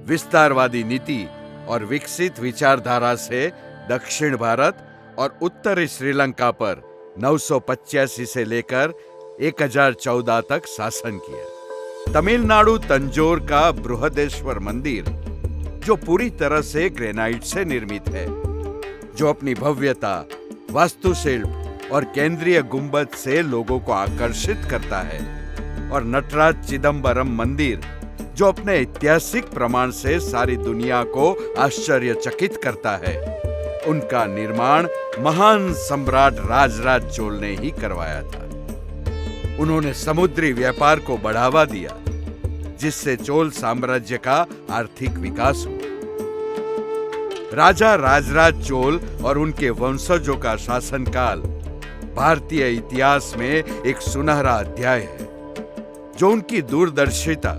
Speaker 4: विस्तारवादी नीति और विकसित विचारधारा से दक्षिण भारत और उत्तरी श्रीलंका पर 985 से लेकर 1014 तक शासन किया। तमिलनाडु तंजौर का बृहदेश्वर मंदिर, जो पूरी तरह से ग्रेनाइट से निर्मित है, जो अपनी भव्यता, वास्तुशिल्प और केंद्रीय गुंबद से लोगों को आकर्षित करता है, और नटराज चिदंबरम मंदिर, जो अपने ऐतिहासिक प्रमाण से सारी दुनिया को आश्चर्यचकित करता है, उनका निर्माण महान सम्राट राजराज चोल ने ही करवाया था। उन्होंने समुद्री व्यापार को बढ़ावा दिया, जिससे चोल साम्राज्य का आर्थिक विकास हुआ। राजा राजराज चोल और उनके वंशजों का शासनकाल भारतीय इतिहास में एक सुनहरा अध्याय है, जो उनकी दूरदर्शिता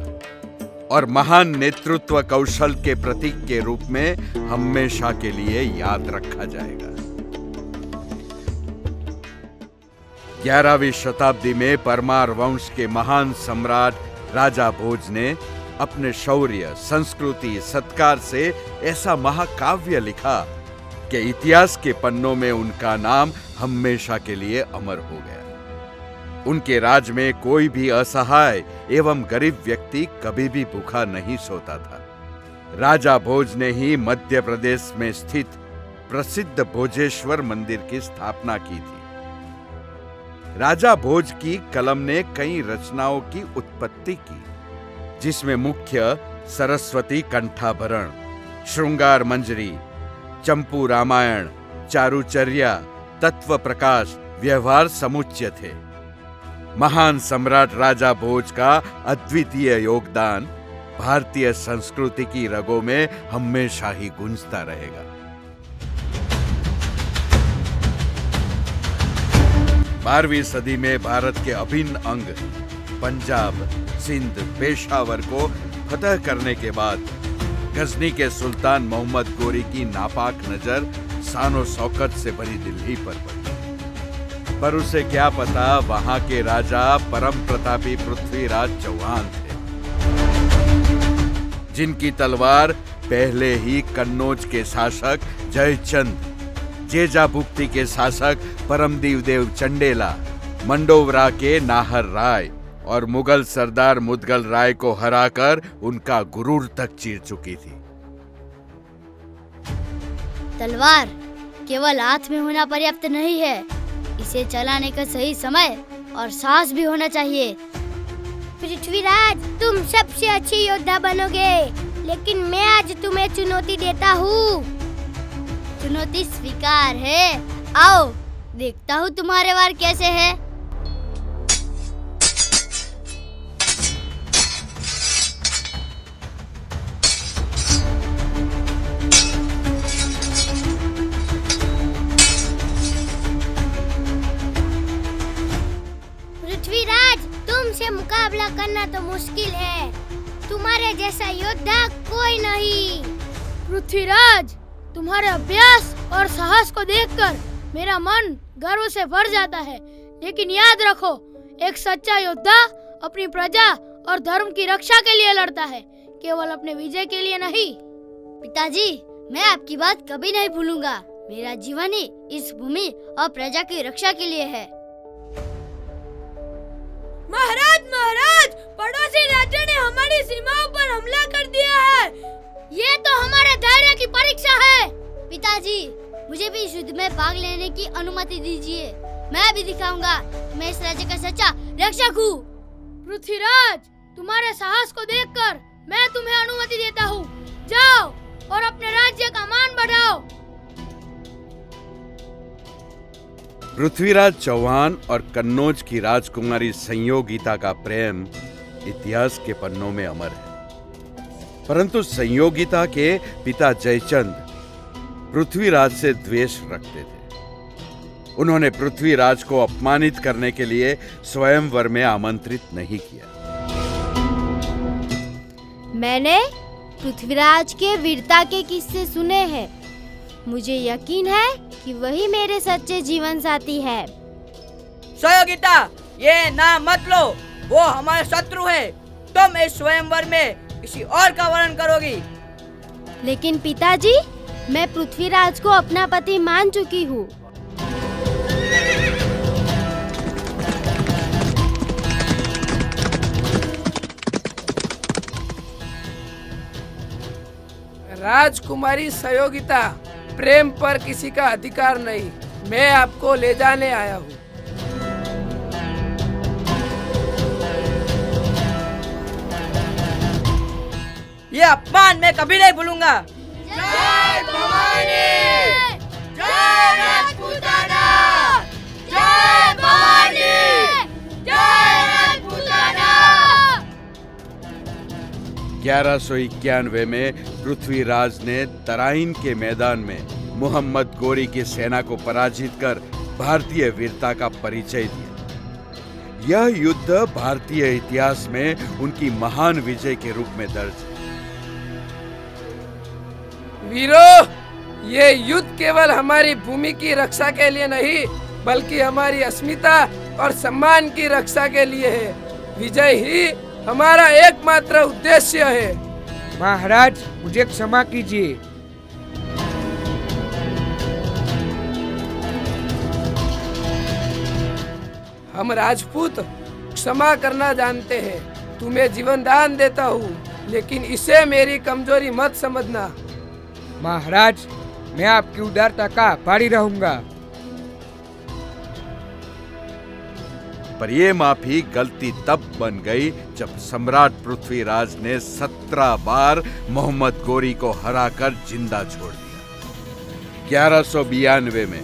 Speaker 4: और महान नेतृत्व कौशल के प्रतीक के रूप में हमेशा के लिए याद रखा जाएगा। 11वीं शताब्दी में परमार वंश के महान सम्राट राजा भोज ने अपने शौर्य, संस्कृति, सत्कार से ऐसा महाकाव्य लिखा कि इतिहास के पन्नों में उनका नाम हमेशा के लिए अमर हो गया। उनके राज में कोई भी असहाय एवं गरीब व्यक्ति कभी भी भूखा नहीं सोता था। राजा भोज ने ही मध्य प्रदेश में स्थित प्रसिद्ध भोजेश्वर मंदिर की स्थापना की थी। राजा भोज की कलम ने कई रचनाओं की उत्पत्ति की, जिसमें मुख्य सरस्वती कंठाभरण, श्रृंगार मंजरी, चंपू रामायण, चारुचर्या, तत्व प्रकाश, व्यवहार समुच्चय थे। महान सम्राट राजा भोज का अद्वितीय योगदान भारतीय संस्कृति की रगों में हमेशा ही गूंजता रहेगा। 12वीं सदी में भारत के अभिन्न अंग पंजाब, सिंध, पेशावर को फतह करने के बाद गजनी के सुल्तान मोहम्मद गोरी की नापाक नजर शानो शौकत से भरी दिल्ली पर पड़ी। पर उसे क्या पता वहां के राजा परम प्रतापी पृथ्वीराज चौहान थे, जिनकी तलवार पहले ही कन्नौज के शासक जयचंद, जेजाभुक्ति के शासक परमदीव देव चंडेला, मंडोवरा के नाहर राय और मुगल सरदार मुदगल राय को हराकर उनका गुरूर तक चीर चुकी थी।
Speaker 5: तलवार केवल हाथ में होना पर्याप्त नहीं है, इसे चलाने का सही समय और साहस भी होना चाहिए। पृथ्वीराज, तुम सबसे अच्छे योद्धा बनोगे, लेकिन मैं आज तुम्हें चुनौती देता हूँ। चुनौती स्वीकार है। आओ देखता हूँ तुम्हारे वार कैसे है। पृथ्वीराज, तुमसे मुकाबला करना तो मुश्किल है। तुम्हारे जैसा योद्धा कोई नहीं।
Speaker 9: पृथ्वीराज, तुम्हारे अभ्यास और साहस को देखकर मेरा मन गर्व से भर जाता है। लेकिन याद रखो, एक सच्चा योद्धा अपनी प्रजा और धर्म की रक्षा के लिए लड़ता है, केवल अपने विजय के लिए नहीं।
Speaker 5: पिताजी, मैं आपकी बात कभी नहीं भूलूंगा। मेरा जीवन ही इस भूमि और प्रजा की रक्षा के लिए है।
Speaker 10: महाराज, महाराज, पड़ोसी राज्य ने हमारी सीमाओं पर हमला कर दिया है।
Speaker 5: ये तो हमारे धैर्य की परीक्षा है। पिताजी, मुझे भी इस युद्ध में भाग लेने की अनुमति दीजिए। मैं भी दिखाऊंगा मैं इस राज्य का सच्चा रक्षक हूँ।
Speaker 9: पृथ्वीराज, तुम्हारे साहस को देखकर मैं तुम्हें अनुमति देता हूँ। जाओ और अपने राज्य का मान बढ़ाओ।
Speaker 4: पृथ्वीराज चौहान और कन्नौज की राजकुमारी संयोगिता का प्रेम इतिहास के पन्नों में अमर है। परंतु संयोगिता के पिता जयचंद पृथ्वीराज से द्वेष रखते थे। उन्होंने पृथ्वीराज को अपमानित करने के लिए स्वयंवर में आमंत्रित नहीं किया।
Speaker 5: मैंने पृथ्वीराज के वीरता के किस्से सुने हैं। मुझे यकीन है कि वही मेरे सच्चे जीवन साथी है।
Speaker 7: संयोगिता, ये नाम मत लो, वो हमारे शत्रु है। तुम इस स्वयंवर में किसी और का वर्णन करोगी।
Speaker 5: लेकिन पिताजी, मैं पृथ्वीराज को अपना पति मान चुकी हूँ।
Speaker 15: राजकुमारी संयोगिता, प्रेम पर किसी का अधिकार नहीं। मैं आपको ले जाने आया हूँ।
Speaker 7: ये अपमान मैं कभी नहीं भूलूंगा।
Speaker 10: जय भवानी!
Speaker 2: जय राजपूताना, जय भवानी, जय राजपूताना।
Speaker 4: 1191 में पृथ्वीराज ने तराइन के मैदान में मोहम्मद गोरी की सेना को पराजित कर भारतीय वीरता का परिचय दिया। यह युद्ध भारतीय इतिहास में उनकी महान विजय के रूप में दर्ज है।
Speaker 15: वीरों, ये युद्ध केवल हमारी भूमि की रक्षा के लिए नहीं, बल्कि हमारी अस्मिता और सम्मान की रक्षा के लिए है। विजय ही हमारा एकमात्र उद्देश्य है।
Speaker 13: महाराज, मुझे क्षमा कीजिए।
Speaker 15: हम राजपूत क्षमा करना जानते हैं। तुम्हें जीवन दान देता हूँ, लेकिन इसे मेरी कमजोरी मत समझना।
Speaker 13: महाराज, मैं आपकी उदारता का आभारी रहूंगा।
Speaker 4: पर यह माफी गलती तब बन गई जब सम्राट पृथ्वीराज ने 17 बार मोहम्मद गोरी को हराकर जिंदा छोड़ दिया। 1192 में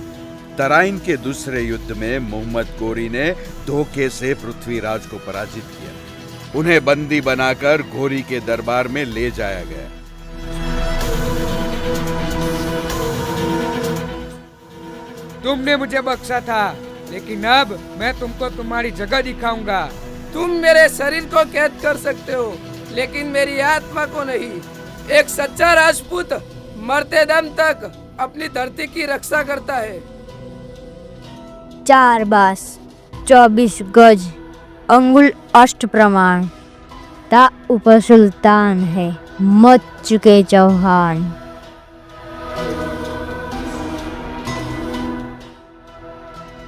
Speaker 4: तराइन के दूसरे युद्ध में मोहम्मद गोरी ने धोखे से पृथ्वीराज को पराजित किया। उन्हें बंदी बनाकर गोरी के दरबार में ले जाया गया।
Speaker 13: तुमने मुझे बख्शा था, लेकिन अब मैं तुमको तुम्हारी जगह दिखाऊंगा।
Speaker 15: तुम मेरे शरीर को कैद कर सकते हो, लेकिन मेरी आत्मा को नहीं। एक सच्चा राजपूत मरते दम तक अपनी धरती की रक्षा करता है।
Speaker 16: 4 बास 24 गज अंगुल अष्ट प्रमाण ता ऊपर सुल्तान है मच चुके चौहान।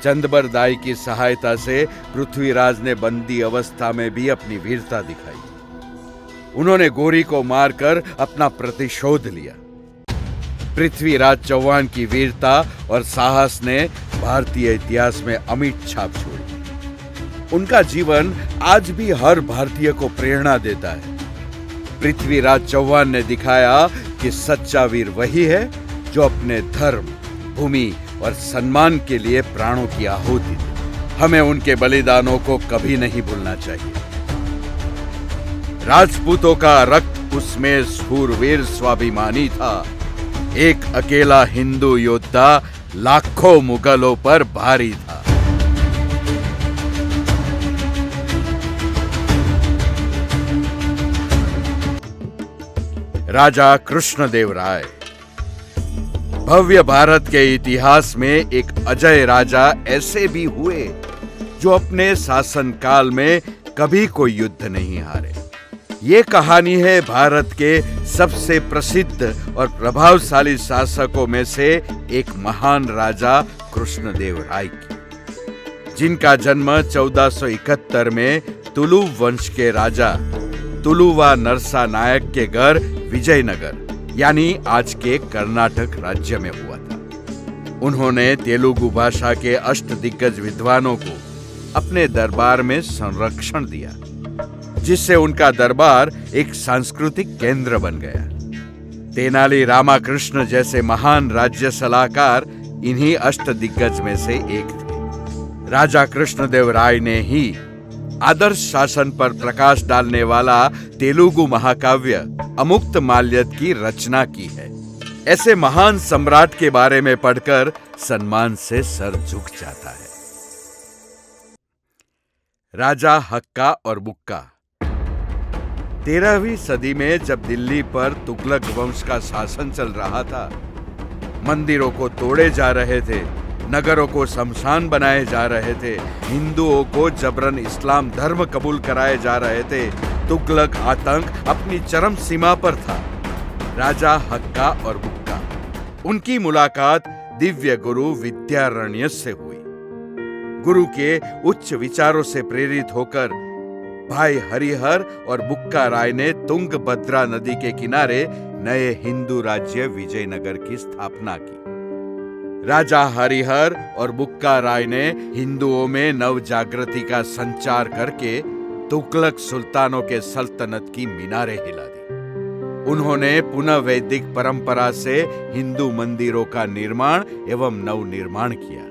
Speaker 4: चंदबर दाई की सहायता से पृथ्वीराज ने बंदी अवस्था में भी अपनी वीरता दिखाई। उन्होंने गोरी को मारकर अपना प्रतिशोध लिया। पृथ्वीराज चौहान की वीरता और साहस ने भारतीय इतिहास में अमिट छाप छोड़ी। उनका जीवन आज भी हर भारतीय को प्रेरणा देता है। पृथ्वीराज चौहान ने दिखाया कि सच्चा वीर वही है जो अपने धर्म, भूमि और सम्मान के लिए प्राणों की आहुति दे। हमें उनके बलिदानों को कभी नहीं भूलना चाहिए। राजपूतों का रक्त उसमें शूरवीर स्वाभिमानी था। एक अकेला हिंदू योद्धा लाखों मुगलों पर भारी था। राजा कृष्णदेव राय भव्य भारत के इतिहास में एक अजय राजा ऐसे भी हुए जो अपने शासनकाल में कभी कोई युद्ध नहीं हारे। ये कहानी है भारत के सबसे प्रसिद्ध और प्रभावशाली शासकों में से एक महान राजा कृष्णदेव राय की, जिनका जन्म 1471 में तुलु वंश के राजा तुलुवा नरसा नायक के घर विजयनगर यानी आज के कर्नाटक राज्य में हुआ था। उन्होंने तेलुगु भाषा के अष्टदिग्गज विद्वानों को अपने दरबार में संरक्षण दिया, जिससे उनका दरबार एक सांस्कृतिक केंद्र बन गया। तेनाली रामाकृष्ण जैसे महान राज्य सलाहकार इन्हीं अष्टदिग्गज में से एक थे। राजा कृष्णदेव राय ने ही आदर्श शासन पर प्रकाश डालने वाला तेलुगु महाकाव्य अमुक्तमाल्यद की रचना की है। ऐसे महान सम्राट के बारे में पढ़कर सम्मान से सर झुक जाता है। राजा हक्का और बुक्का 13वीं सदी में जब दिल्ली पर तुगलक वंश का शासन चल रहा था, मंदिरों को तोड़े जा रहे थे, नगरों को शमशान बनाए जा रहे थे, हिंदुओं को जबरन इस्लाम धर्म कबूल कराए जा रहे थे, तुगलक आतंक अपनी चरम सीमा पर था। राजा हक्का और बुक्का, उनकी मुलाकात दिव्य गुरु विद्यारण्य से हुई। गुरु के उच्च विचारों से प्रेरित होकर भाई हरिहर और बुक्का राय ने तुंगभद्रा नदी के किनारे नए हिंदू राज्य विजयनगर की स्थापना की। राजा हरिहर और बुक्का राय ने हिंदुओं में नव जागृति का संचार करके तुगलक सुल्तानों के सल्तनत की मीनारें हिला दी। उन्होंने पुनः वैदिक परंपरा से हिंदू मंदिरों का निर्माण एवं नवनिर्माण किया।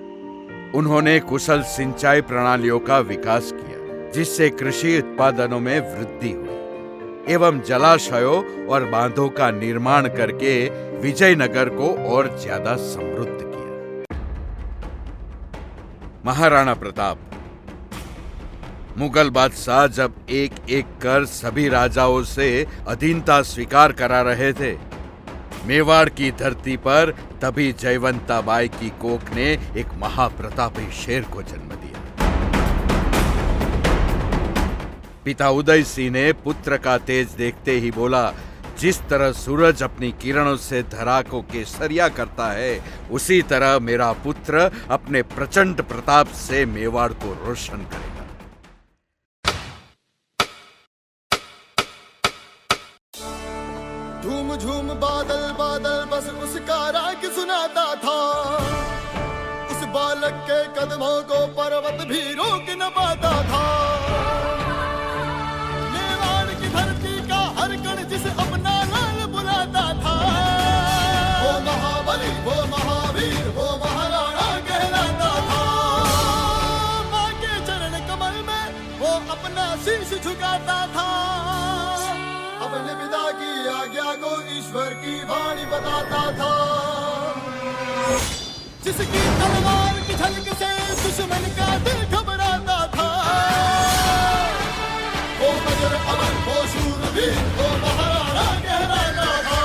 Speaker 4: उन्होंने कुशल सिंचाई प्रणालियों का विकास किया, जिससे कृषि उत्पादनों में वृद्धि हुई एवं जलाशयों और बांधों का निर्माण करके विजयनगर को और ज्यादा समृद्ध किया। महाराणा प्रताप मुगल बादशाह जब एक एक कर सभी राजाओं से अधीनता स्वीकार करा रहे थे, मेवाड़ की धरती पर तभी जयवंता बाई की कोख ने एक महाप्रतापी शेर को जन्म दिया। पिता उदय सिंह ने पुत्र का तेज देखते ही बोला, जिस तरह सूरज अपनी किरणों से धरा को केसरिया करता है, उसी तरह मेरा पुत्र अपने प्रचंड प्रताप से मेवाड़ को रोशन करेगा।
Speaker 17: झूम झूम बादल बादल बस उसका राग सुनाता था। उस बालक के कदमों को पर्वत भी रोक न पाता था। मेवाड़ की धरती का हर कण जिसे अपना लाल बुलाता था। वो महाबली, वो महावीर, वो महाराणा कहलाता था। मां के चरण कमल में वो अपना शीश झुकाता था। अपने पिता की आज्ञा को ईश्वर की वाणी बताता था। जिसकी तलवार की झलक से दुश्मन का दिल घबराता था। वो अजर अमर, वो शूरवीर, वो महाराणा कहलाता था।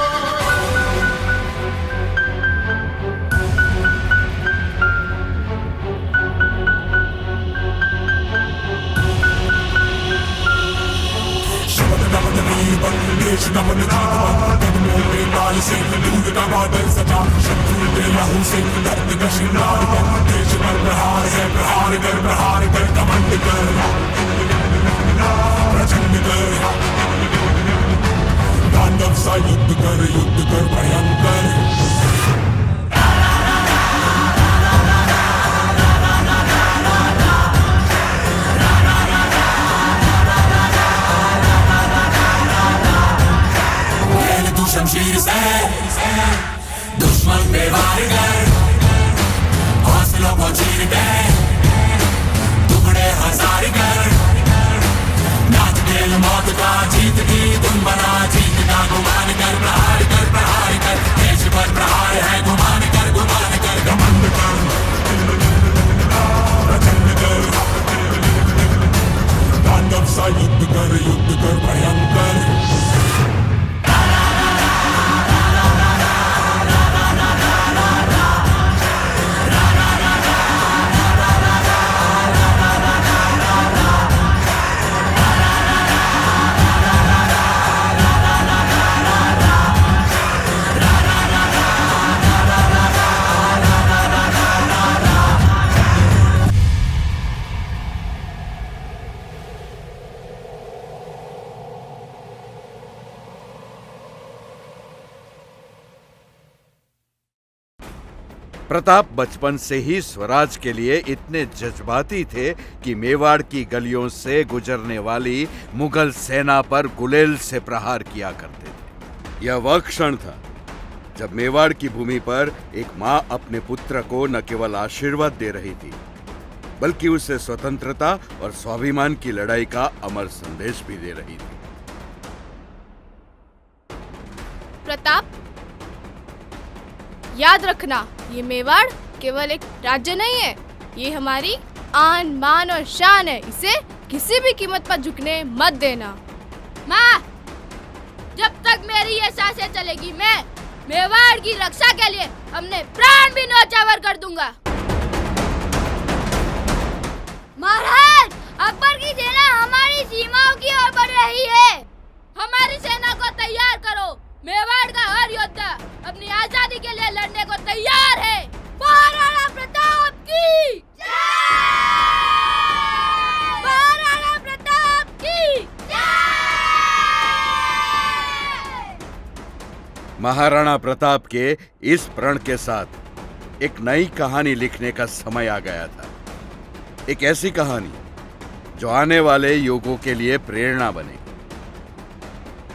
Speaker 17: युद्ध कर भयंकर। शमशीर से दुश्मन पे वार कर, हौसलों को चीर के टुकड़े हजार कर। नाच खेल मौत का जीत की धुन बना, जीत का गुमान कर। प्रहार कर देश पर प्रहार है। गुमान कर घमंड कर प्रचंड कर। तांडव सा युद्ध कर भयंकर।
Speaker 4: प्रताप बचपन से ही स्वराज के लिए इतने जज्बाती थे कि मेवाड़ की गलियों से गुजरने वाली मुगल सेना पर गुलेल से प्रहार किया करते थे। यह वह क्षण था जब मेवाड़ की भूमि पर एक मां अपने पुत्र को न केवल आशीर्वाद दे रही थी, बल्कि उसे स्वतंत्रता और स्वाभिमान की लड़ाई का अमर संदेश भी दे रही थी।
Speaker 6: प्रताप, याद रखना, ये मेवाड़ केवल एक राज्य नहीं है, ये हमारी आन मान और शान है। इसे किसी भी कीमत पर झुकने मत देना।
Speaker 9: माँ, जब तक मेरी ये सांसें चलेगी, मैं मेवाड़ की रक्षा के लिए अपने प्राण भी न्यौछावर कर दूंगा। महाराज, अकबर की सेना हमारी सीमाओं की ओर बढ़ रही है। हमारी सेना को तैयार करो। मेवाड़ का हर योद्धा अपनी आजादी के लिए लड़ने को तैयार है। महाराणा प्रताप की जय! महाराणा प्रताप की जय!
Speaker 4: महाराणा प्रताप के इस प्रण के साथ एक नई कहानी लिखने का समय आ गया था। एक ऐसी कहानी जो आने वाले युगों के लिए प्रेरणा बनेगी।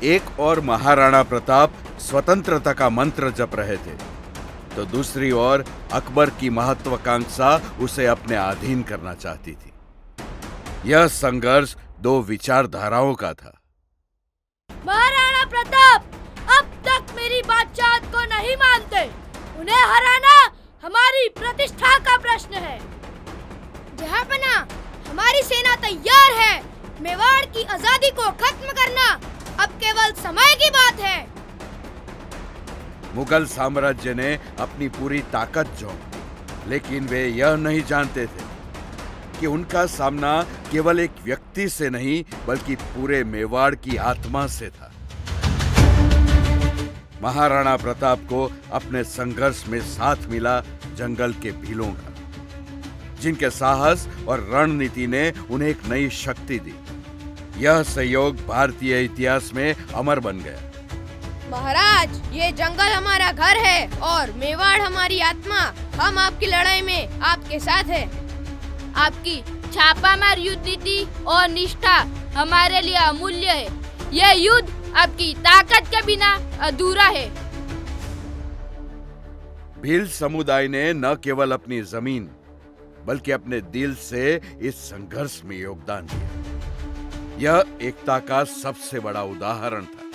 Speaker 4: एक और महाराणा प्रताप स्वतंत्रता का मंत्र जप रहे थे, तो दूसरी ओर अकबर की महत्वाकांक्षा उसे अपने अधीन करना चाहती थी। यह संघर्ष दो विचारधाराओं का था।
Speaker 10: महाराणा प्रताप अब तक मेरी बातचीत को नहीं मानते। उन्हें हराना हमारी प्रतिष्ठा का प्रश्न है।
Speaker 9: जहांपना, हमारी सेना तैयार है। मेवाड़ की आजादी को खत्म करना अब केवल समय की बात है।
Speaker 4: मुगल साम्राज्य ने अपनी पूरी ताकत झोंक दी, लेकिन वे यह नहीं जानते थे कि उनका सामना केवल एक व्यक्ति से नहीं बल्कि पूरे मेवाड़ की आत्मा से था। महाराणा प्रताप को अपने संघर्ष में साथ मिला जंगल के भीलों का, जिनके साहस और रणनीति ने उन्हें एक नई शक्ति दी। यह सहयोग भारतीय इतिहास में अमर बन गया।
Speaker 9: महाराज, ये जंगल हमारा घर है और मेवाड़ हमारी आत्मा। हम आपकी लड़ाई में आपके साथ हैं। आपकी छापामार युद्ध नीति और निष्ठा हमारे लिए अमूल्य है। यह युद्ध आपकी ताकत के बिना अधूरा है।
Speaker 4: भील समुदाय ने न केवल अपनी जमीन बल्कि अपने दिल से इस संघर्ष में योगदान दिया। यह एकता का सबसे बड़ा उदाहरण था।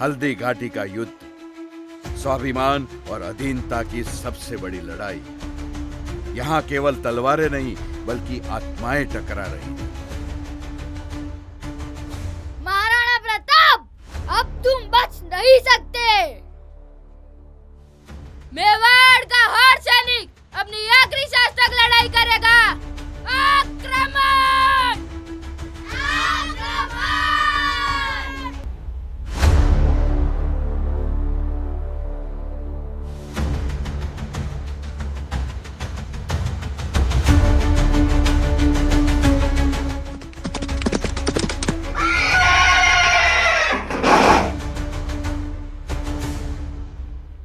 Speaker 4: हल्दी घाटी का युद्ध, स्वाभिमान और अधीनता की सबसे बड़ी लड़ाई। यहां केवल तलवारें नहीं बल्कि आत्माएं टकरा रही थी।
Speaker 9: महाराणा प्रताप, अब तुम बच नहीं सकते। मेवाड़ का हर सैनिक अपनी आखिरी सांस तक लड़ाई करेगा। आक्रमण! आक्रमण!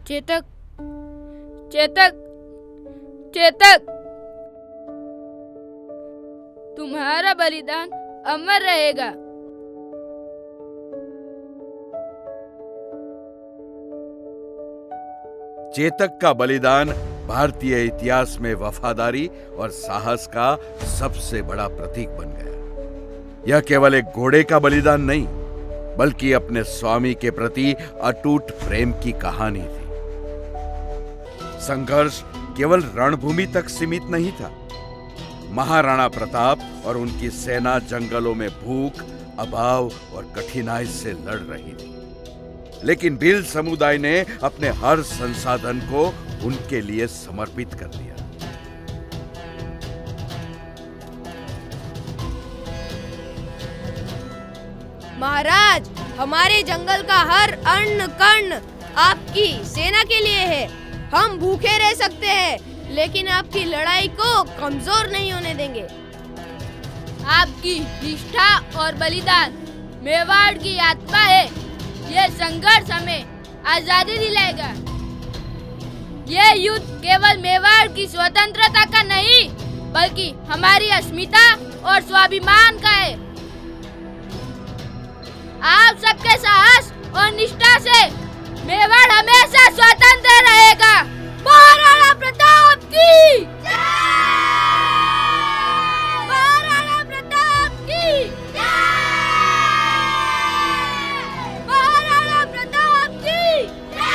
Speaker 9: चेतक, चेतक, चेतक, तुम्हारा बलिदान अमर रहेगा।
Speaker 4: चेतक का बलिदान भारतीय इतिहास में वफादारी और साहस का सबसे बड़ा प्रतीक बन गया। यह केवल एक घोड़े का बलिदान नहीं बल्कि अपने स्वामी के प्रति अटूट प्रेम की कहानी थी। संघर्ष केवल रणभूमि तक सीमित नहीं था। महाराणा प्रताप और उनकी सेना जंगलों में भूख, अभाव और कठिनाई से लड़ रही थी, लेकिन भील समुदाय ने अपने हर संसाधन को उनके लिए समर्पित कर दिया।
Speaker 9: महाराज, हमारे जंगल का हर अन्न कण आपकी सेना के लिए है। हम भूखे रह सकते हैं लेकिन आपकी लड़ाई को कमजोर नहीं होने देंगे। आपकी निष्ठा और बलिदान मेवाड़ की आत्मा है। यह संघर्ष हमें आजादी दिलाएगा। यह युद्ध केवल मेवाड़ की स्वतंत्रता का नहीं बल्कि हमारी अस्मिता और स्वाभिमान का है। आप सबके साहस और निष्ठा से मेवाड़ हमेशा स्वतंत्र रहेगा। महाराणा प्रताप की जय! महाराणा प्रताप की जय! महाराणा प्रताप की जय!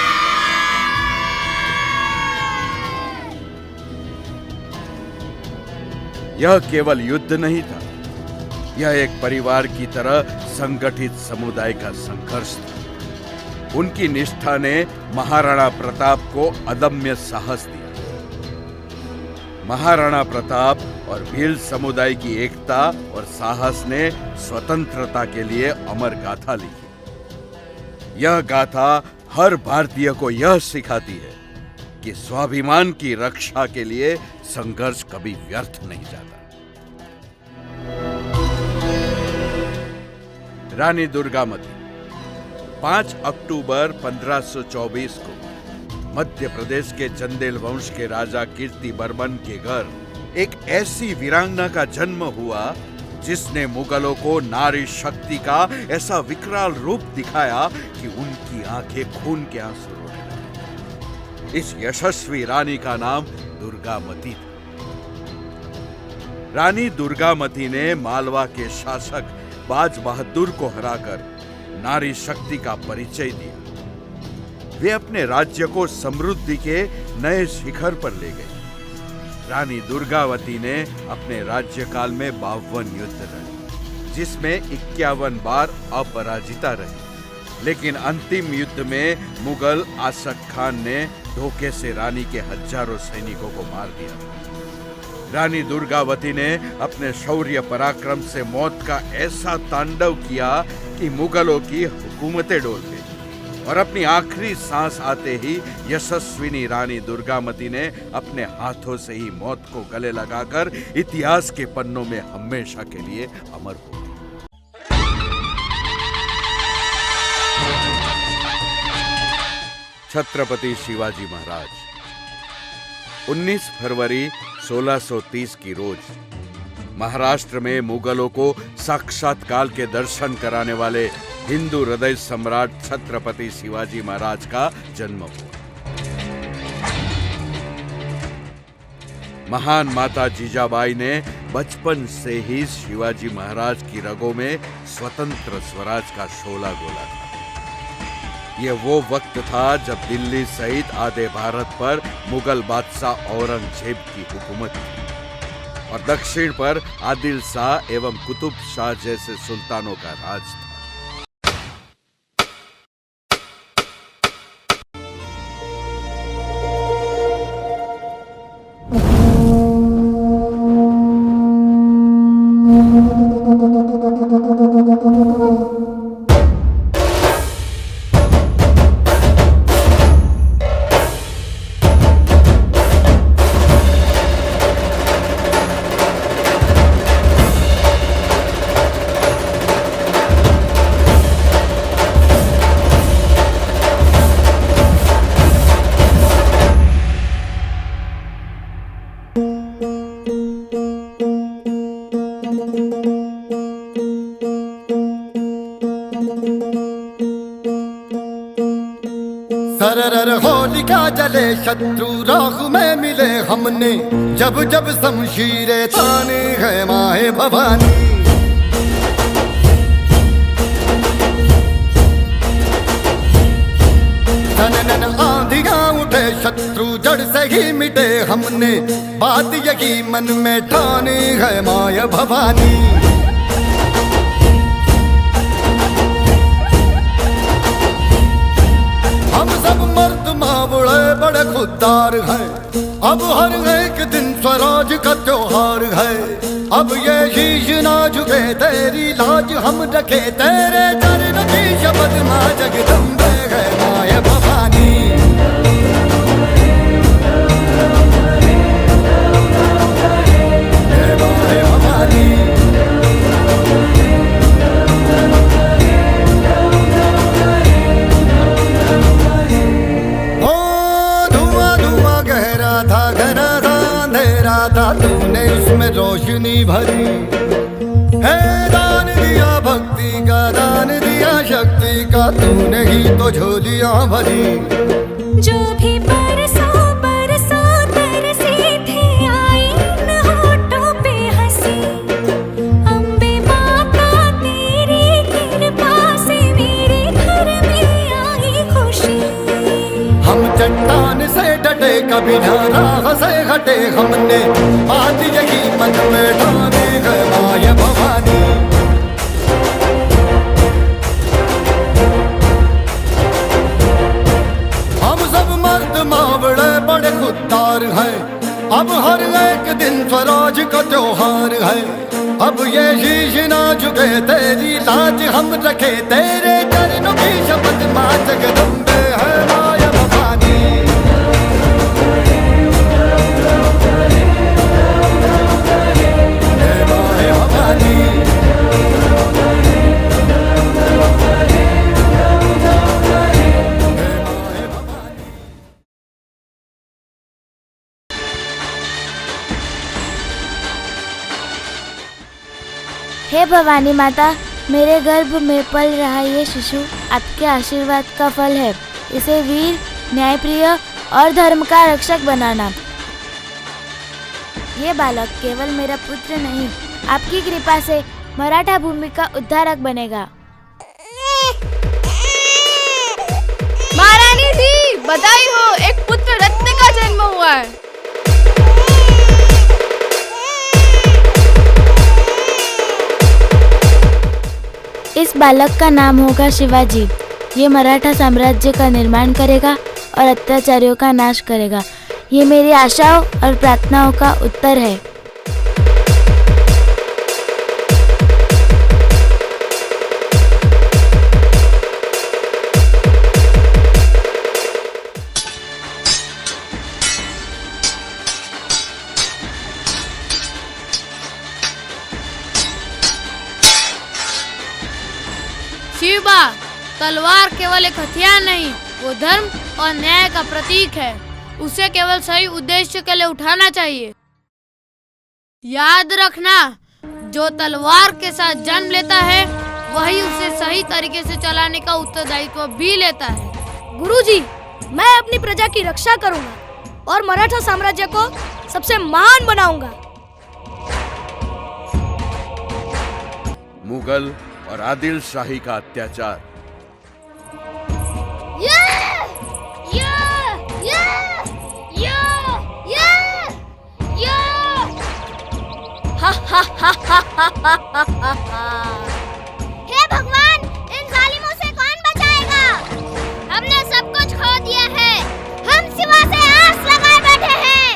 Speaker 4: यह केवल युद्ध नहीं था, यह एक परिवार की तरह संगठित समुदाय का संघर्ष था। उनकी निष्ठा ने महाराणा प्रताप को अदम्य साहस दिया। महाराणा प्रताप और भील समुदाय की एकता और साहस ने स्वतंत्रता के लिए अमर गाथा लिखी। यह गाथा हर भारतीय को यह सिखाती है कि स्वाभिमान की रक्षा के लिए संघर्ष कभी व्यर्थ नहीं जाता। रानी दुर्गावती 5 अक्टूबर 1524 को मध्य प्रदेश के चंदेल वंश के राजा कीर्ति वर्मन के घर एक ऐसी वीरांगना का जन्म हुआ जिसने मुगलों को नारी शक्ति का ऐसा विकराल रूप दिखाया कि उनकी आंखें खून के आंसू रोने लगी। इस यशस्वी रानी का नाम दुर्गामती था। रानी दुर्गामती ने मालवा के शासक बाज बहादुर को हराकर नारी शक्ति का परिचय दिया। वे अपने राज्य को समृद्धि के नए शिखर पर ले गए। रानी दुर्गावती ने अपने राज्यकाल में 52 युद्ध लड़े, जिसमें 51 बार अपराजिता रही। लेकिन अंतिम युद्ध में मुगल आसक खान ने धोखे से रानी के हजारों सैनिकों को मार दिया। रानी दुर्गावती ने अपने शौर्य पराक्रम से मौत का ऐसा तांडव किया कि मुगलों की हुकूमतें डोल गई और अपनी आखिरी सांस आते ही यशस्विनी रानी दुर्गामती ने अपने हाथों से ही मौत को गले लगाकर इतिहास के पन्नों में हमेशा के लिए अमर हो गई। छत्रपति शिवाजी महाराज 19 फरवरी 1630 की रोज महाराष्ट्र में मुगलों को साक्षात काल के दर्शन कराने वाले हिंदू हृदय सम्राट छत्रपति शिवाजी महाराज का जन्म हुआ। महान माता जीजाबाई ने बचपन से ही शिवाजी महाराज की रगों में स्वतंत्र स्वराज का शोला गोला था। यह वो वक्त था जब दिल्ली सहित आधे भारत पर मुगल बादशाह औरंगजेब की हुकूमत थी और दक्षिण पर आदिल शाह एवं कुतुब शाह जैसे सुल्तानों का राज था।
Speaker 18: सरर होलिका जले शत्रु राह में मिले हमने, जब जब शमशीरें ताने है माए भवानी। नन आंधियां उठे शत्रु जड़ से ही मिटे हमने, बात यही मन में ठानी है माया भवानी। हम सब मर्द मावड़े बड़े खुददार हैं, अब हर एक दिन स्वराज का त्योहार है। अब ये शीश ना झुके तेरी लाज हम रखे, तेरे चरण की शपथ मां जगदम्बे है माया भवानी। माया भवानी तूने उसमें रोशनी भरी है, दान दिया भक्ति का, दान दिया शक्ति का, तूने ही तो झोलियां भरी।
Speaker 19: जो भी बरसों बरसों तरसे थे आई न होठों पे हंसी, अम्बे माता तेरी कृपा से मेरे घर में आई खुशी।
Speaker 18: हम चट्टान से डटे कभी ना राह से हटे हमने, बात यही मन में ठाने है माया भवानी। हम सब मर्द मावड़े बड़े खुददार हैं, अब हर एक दिन स्वराज का त्योहार है। अब ये शीश ना झुके तेरी लाज हम रखे, तेरे चरणों की शपथ मां जगदम्बे है माया भवानी।
Speaker 20: भवानी माता, मेरे गर्भ में पल रहा ये शिशु आपके आशीर्वाद का फल है। इसे वीर, न्यायप्रिय और धर्म का रक्षक बनाना। ये बालक केवल मेरा पुत्र नहीं, आपकी कृपा से मराठा भूमि का उद्धारक बनेगा।
Speaker 6: महारानी जी, बधाई हो, एक पुत्र रत्न का जन्म हुआ है।
Speaker 20: इस बालक का नाम होगा शिवाजी। ये मराठा साम्राज्य का निर्माण करेगा और अत्याचारियों का नाश करेगा। ये मेरी आशाओं और प्रार्थनाओं का उत्तर है।
Speaker 9: शिवा, तलवार केवल एक हथियार नहीं, वो धर्म और न्याय का प्रतीक है। उसे केवल सही उद्देश्य के लिए उठाना चाहिए। याद रखना, जो तलवार के साथ जन्म लेता है वही उसे सही तरीके से चलाने का उत्तरदायित्व भी लेता है।
Speaker 10: गुरुजी, मैं अपनी प्रजा की रक्षा करूंगा और मराठा साम्राज्य को सबसे महान बनाऊंगा।
Speaker 4: मुगल और आदिल शाही का अत्याचार,
Speaker 5: हे भगवान, इन जालिमों से कौन बचाएगा? हमने सब कुछ खो दिया है। हम शिवा से आस लगाए बैठे हैं।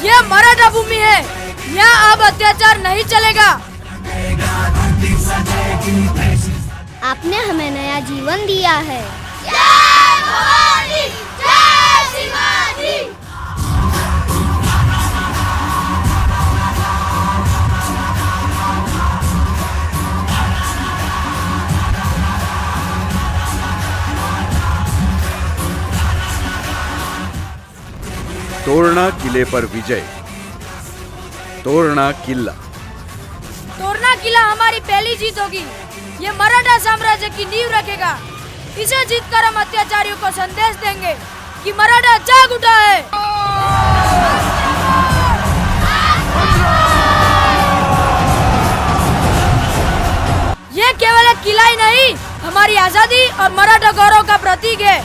Speaker 10: ये मराठा भूमि है, यहाँ अब अत्याचार नहीं चलेगा।
Speaker 5: आपने हमें नया जीवन दिया है।
Speaker 2: जय भवानी, जय शिवाजी।
Speaker 4: तोरणा किले पर विजय। तोरणा किला।
Speaker 10: तोरणा किला हमारी पहली जीत होगी। ये मराठा साम्राज्य की नींव रखेगा। इसे जीतकर हम अत्याचारियों को संदेश देंगे कि मराठा जाग उठा है। ये केवल एक किला ही नहीं, हमारी आजादी और मराठा गौरव का प्रतीक है।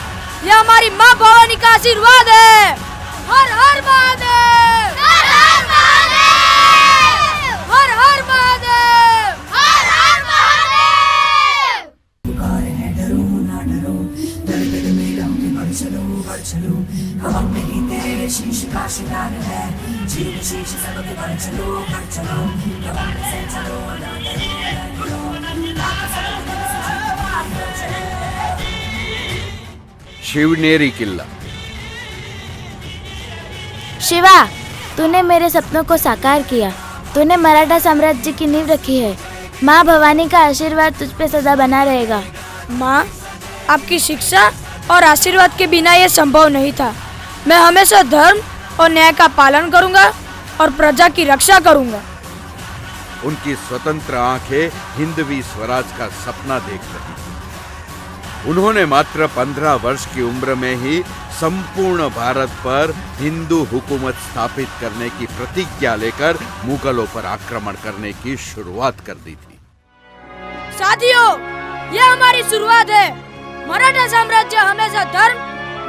Speaker 10: यह हमारी माँ भवानी का आशीर्वाद है। हर हर महादेव, हर हर महादेव, हर हर महादेव,
Speaker 2: हर हर महादेव।
Speaker 3: पुकारे हैं डरो ना डरो, दलदल में लंबे बढ़ चलो, हम नहीं तेरे शीश का शिकार है। जीव शीश सबके बढ़ चलो, हम से चलो ना डरो।
Speaker 4: शिवनेरी किला।
Speaker 20: शिवा, तूने मेरे सपनों को साकार किया। तूने मराठा साम्राज्य की नींव रखी है। माँ भवानी का आशीर्वाद तुझ पे सदा बना रहेगा।
Speaker 10: माँ, आपकी शिक्षा और आशीर्वाद के बिना ये संभव नहीं था। मैं हमेशा धर्म और न्याय का पालन करूंगा और प्रजा की रक्षा करूंगा।
Speaker 4: उनकी स्वतंत्र आंखें हिंदवी स्वराज का सपना देख रही थी। उन्होंने मात्र 15 वर्ष की उम्र में ही संपूर्ण भारत पर हिंदू हुकूमत स्थापित करने की प्रतिज्ञा लेकर मुगलों पर आक्रमण करने की शुरुआत कर दी थी।
Speaker 10: साथियों, यह हमारी शुरुआत है। मराठा साम्राज्य हमेशा धर्म,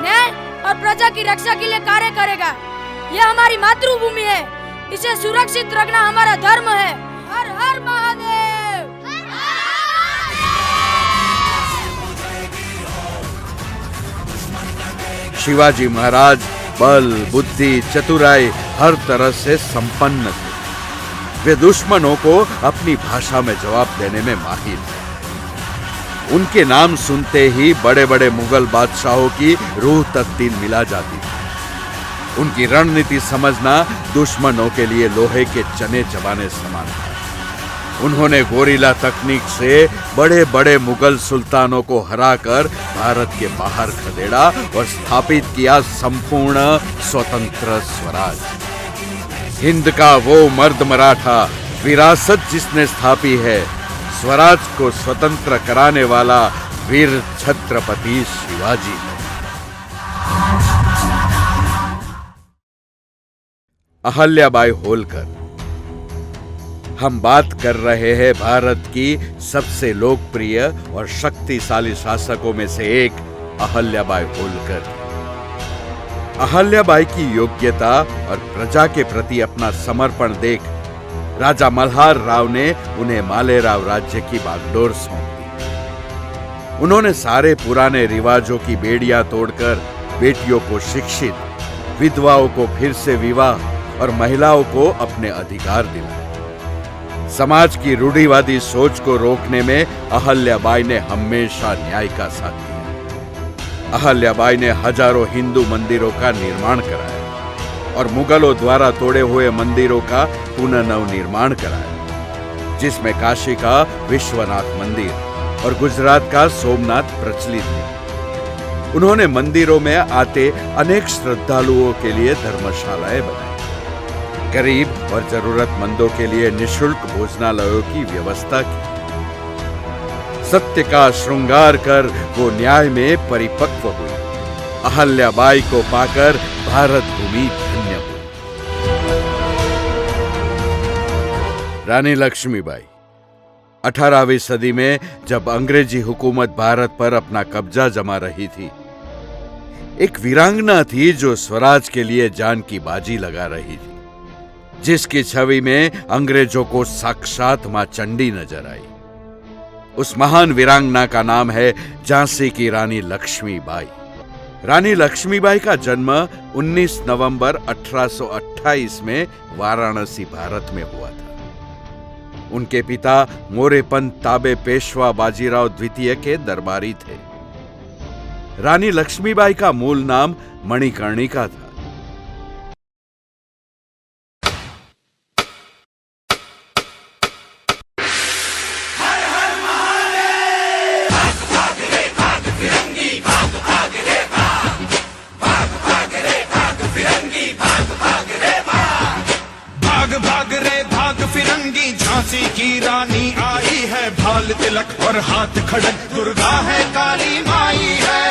Speaker 10: न्याय और प्रजा की रक्षा के लिए कार्य करेगा। यह हमारी मातृभूमि है। इसे सुरक्षित रखना हमारा धर्म है। हर हर महादेव।
Speaker 4: शिवाजी महाराज बल, बुद्धि, चतुराई हर तरह से संपन्न थे। वे दुश्मनों को अपनी भाषा में जवाब देने में माहिर थे। उनके नाम सुनते ही बड़े बड़े मुगल बादशाहों की रूह तक तिल मिला जाती थी। उनकी रणनीति समझना दुश्मनों के लिए लोहे के चने चबाने समान था। उन्होंने गोरिल्ला तकनीक से बड़े बड़े मुगल सुल्तानों को हराकर भारत के बाहर खदेड़ा और स्थापित किया संपूर्ण स्वतंत्र स्वराज। हिंद का वो मर्द मराठा विरासत जिसने स्थापी है, स्वराज को स्वतंत्र कराने वाला वीर छत्रपति शिवाजी है। अहल्याबाई होलकर। हम बात कर रहे हैं भारत की सबसे लोकप्रिय और शक्तिशाली शासकों में से एक अहल्याबाई होलकर। अहल्याबाई की योग्यता और प्रजा के प्रति अपना समर्पण देख राजा मल्हार राव ने उन्हें मालेराव राज्य की बागडोर सौंप दी। उन्होंने सारे पुराने रिवाजों की बेड़ियां तोड़कर बेटियों को शिक्षित, विधवाओं को फिर से विवाह और महिलाओं को अपने अधिकार दिलाए। समाज की रूढ़िवादी सोच को रोकने में अहल्याबाई ने हमेशा न्याय का साथ दिया। अहल्याबाई ने हजारों हिंदू मंदिरों का निर्माण कराया और मुगलों द्वारा तोड़े हुए मंदिरों का पुनर्निर्माण कराया, जिसमें काशी का विश्वनाथ मंदिर और गुजरात का सोमनाथ प्रचलित है। उन्होंने मंदिरों में आते अनेक श्रद्धालुओं के लिए धर्मशालाएं बनाई, गरीब और जरूरतमंदों के लिए निःशुल्क भोजनालयों की व्यवस्था की। सत्य का श्रृंगार कर वो न्याय में परिपक्व हुई। अहल्याबाई को पाकर भारत भूमि धन्य हुई। रानी लक्ष्मीबाई। 18वीं सदी में जब अंग्रेजी हुकूमत भारत पर अपना कब्जा जमा रही थी, एक वीरांगना थी जो स्वराज के लिए जान की बाजी लगा रही थी, जिसकी छवि में अंग्रेजों को साक्षात मां चंडी नजर आई। उस महान वीरांगना का नाम है झांसी की रानी लक्ष्मीबाई। रानी लक्ष्मीबाई का जन्म 19 नवंबर 1828 में वाराणसी, भारत में हुआ था। उनके पिता मोरेपंत ताबे पेशवा बाजीराव द्वितीय के दरबारी थे। रानी लक्ष्मीबाई का मूल नाम मणिकर्णिका था।
Speaker 1: झांसी की रानी आई है, भाल तिलक और हाथ खड़क, दुर्गा है काली माई है।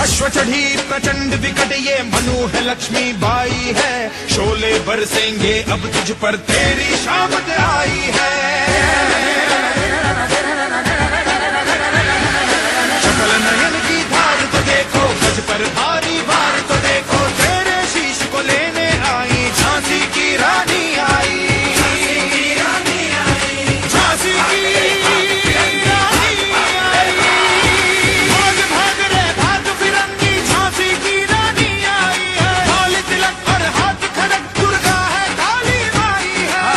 Speaker 1: अश्व चढ़ी प्रचंड विकट ये मनु है लक्ष्मी बाई है, शोले बरसेंगे अब तुझ पर तेरी शामत आई है। शकल नयन की धार तो देखो, गज पर भारी भार तो देखो, तेरे शीश को लेने झांसी की रानी आई, झांसी की रानी आई। भाग भाग रे भाग फिरंगी, झांसी की रानी आई है, भाल तिलक और हाथ खड़क, दुर्गा है काली माई है।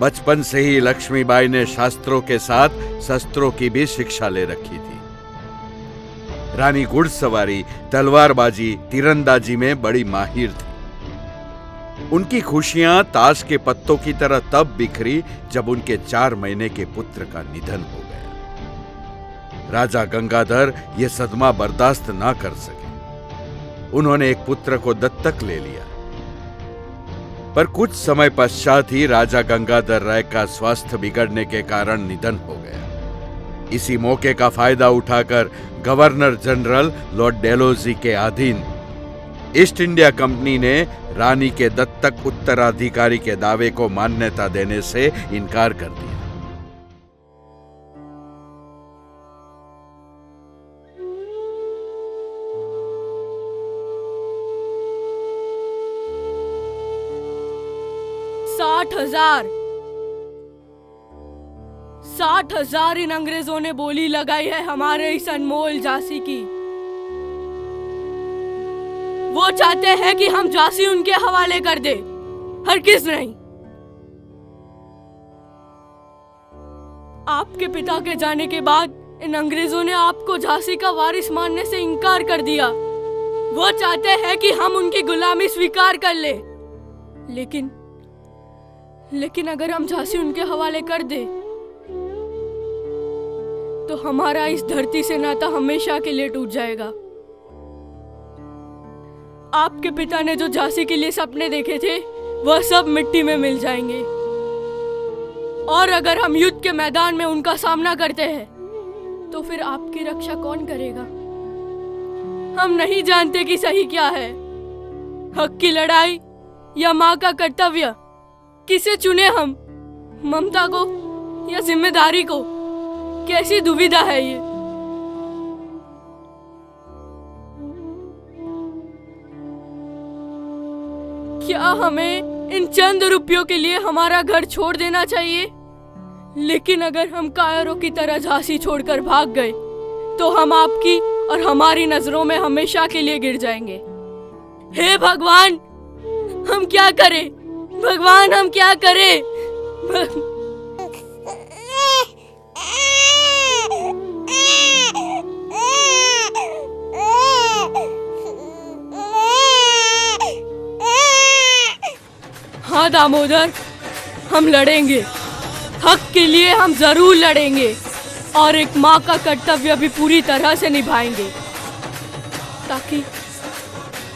Speaker 4: बचपन से ही लक्ष्मीबाई ने शास्त्रों के साथ शस्त्रों की भी शिक्षा ले रखी थी। रानी घुड़सवारी, तलवारबाजी, तीरंदाजी में बड़ी माहिर थी। उनकी खुशियां ताश के पत्तों की तरह तब बिखरी जब उनके 4 महीने के पुत्र का निधन हो गया। राजा गंगाधर यह सदमा बर्दाश्त ना कर सके। उन्होंने एक पुत्र को दत्तक ले लिया, पर कुछ समय पश्चात ही राजा गंगाधर राय का स्वास्थ्य बिगड़ने के कारण निधन हो गया। इसी मौके का फायदा उठाकर गवर्नर जनरल लॉर्ड डेलहौजी के अधीन ईस्ट इंडिया कंपनी ने रानी के दत्तक उत्तराधिकारी के दावे को मान्यता देने से इनकार कर दिया।
Speaker 14: साठ हजार इन अंग्रेजों ने बोली लगाई है हमारे इस अनमोल झांसी की। वो चाहते हैं कि हम झांसी उनके हवाले कर दे, हरगिज नहीं। आपके पिता के जाने के बाद इन अंग्रेजों ने आपको झांसी का वारिस मानने से इनकार कर दिया। वो चाहते हैं कि हम उनकी गुलामी स्वीकार कर ले, लेकिन अगर हम झांसी उनके हवाले कर दे तो हमारा इस धरती से नाता हमेशा के लिए टूट जाएगा। आपके पिता ने जो झांसी के लिए सपने देखे थे वह सब मिट्टी में मिल जाएंगे। और अगर हम युद्ध के मैदान में उनका सामना करते हैं तो फिर आपकी रक्षा कौन करेगा? हम नहीं जानते कि सही क्या है, हक की लड़ाई या माँ का कर्तव्य। किसे चुने हम, ममता को या जिम्मेदारी को? कैसी दुविधा है ये। क्या हमें इन चंद रुपयों के लिए हमारा घर छोड़ देना चाहिए? लेकिन अगर हम कायरों की तरह झांसी छोड़कर भाग गए तो हम आपकी और हमारी नजरों में हमेशा के लिए गिर जाएंगे। हे भगवान, हम क्या करें? भगवान, हम क्या करें? हाँ दामोदर, हम लड़ेंगे। हक के लिए हम जरूर लड़ेंगे और एक माँ का कर्तव्य भी पूरी तरह से निभाएंगे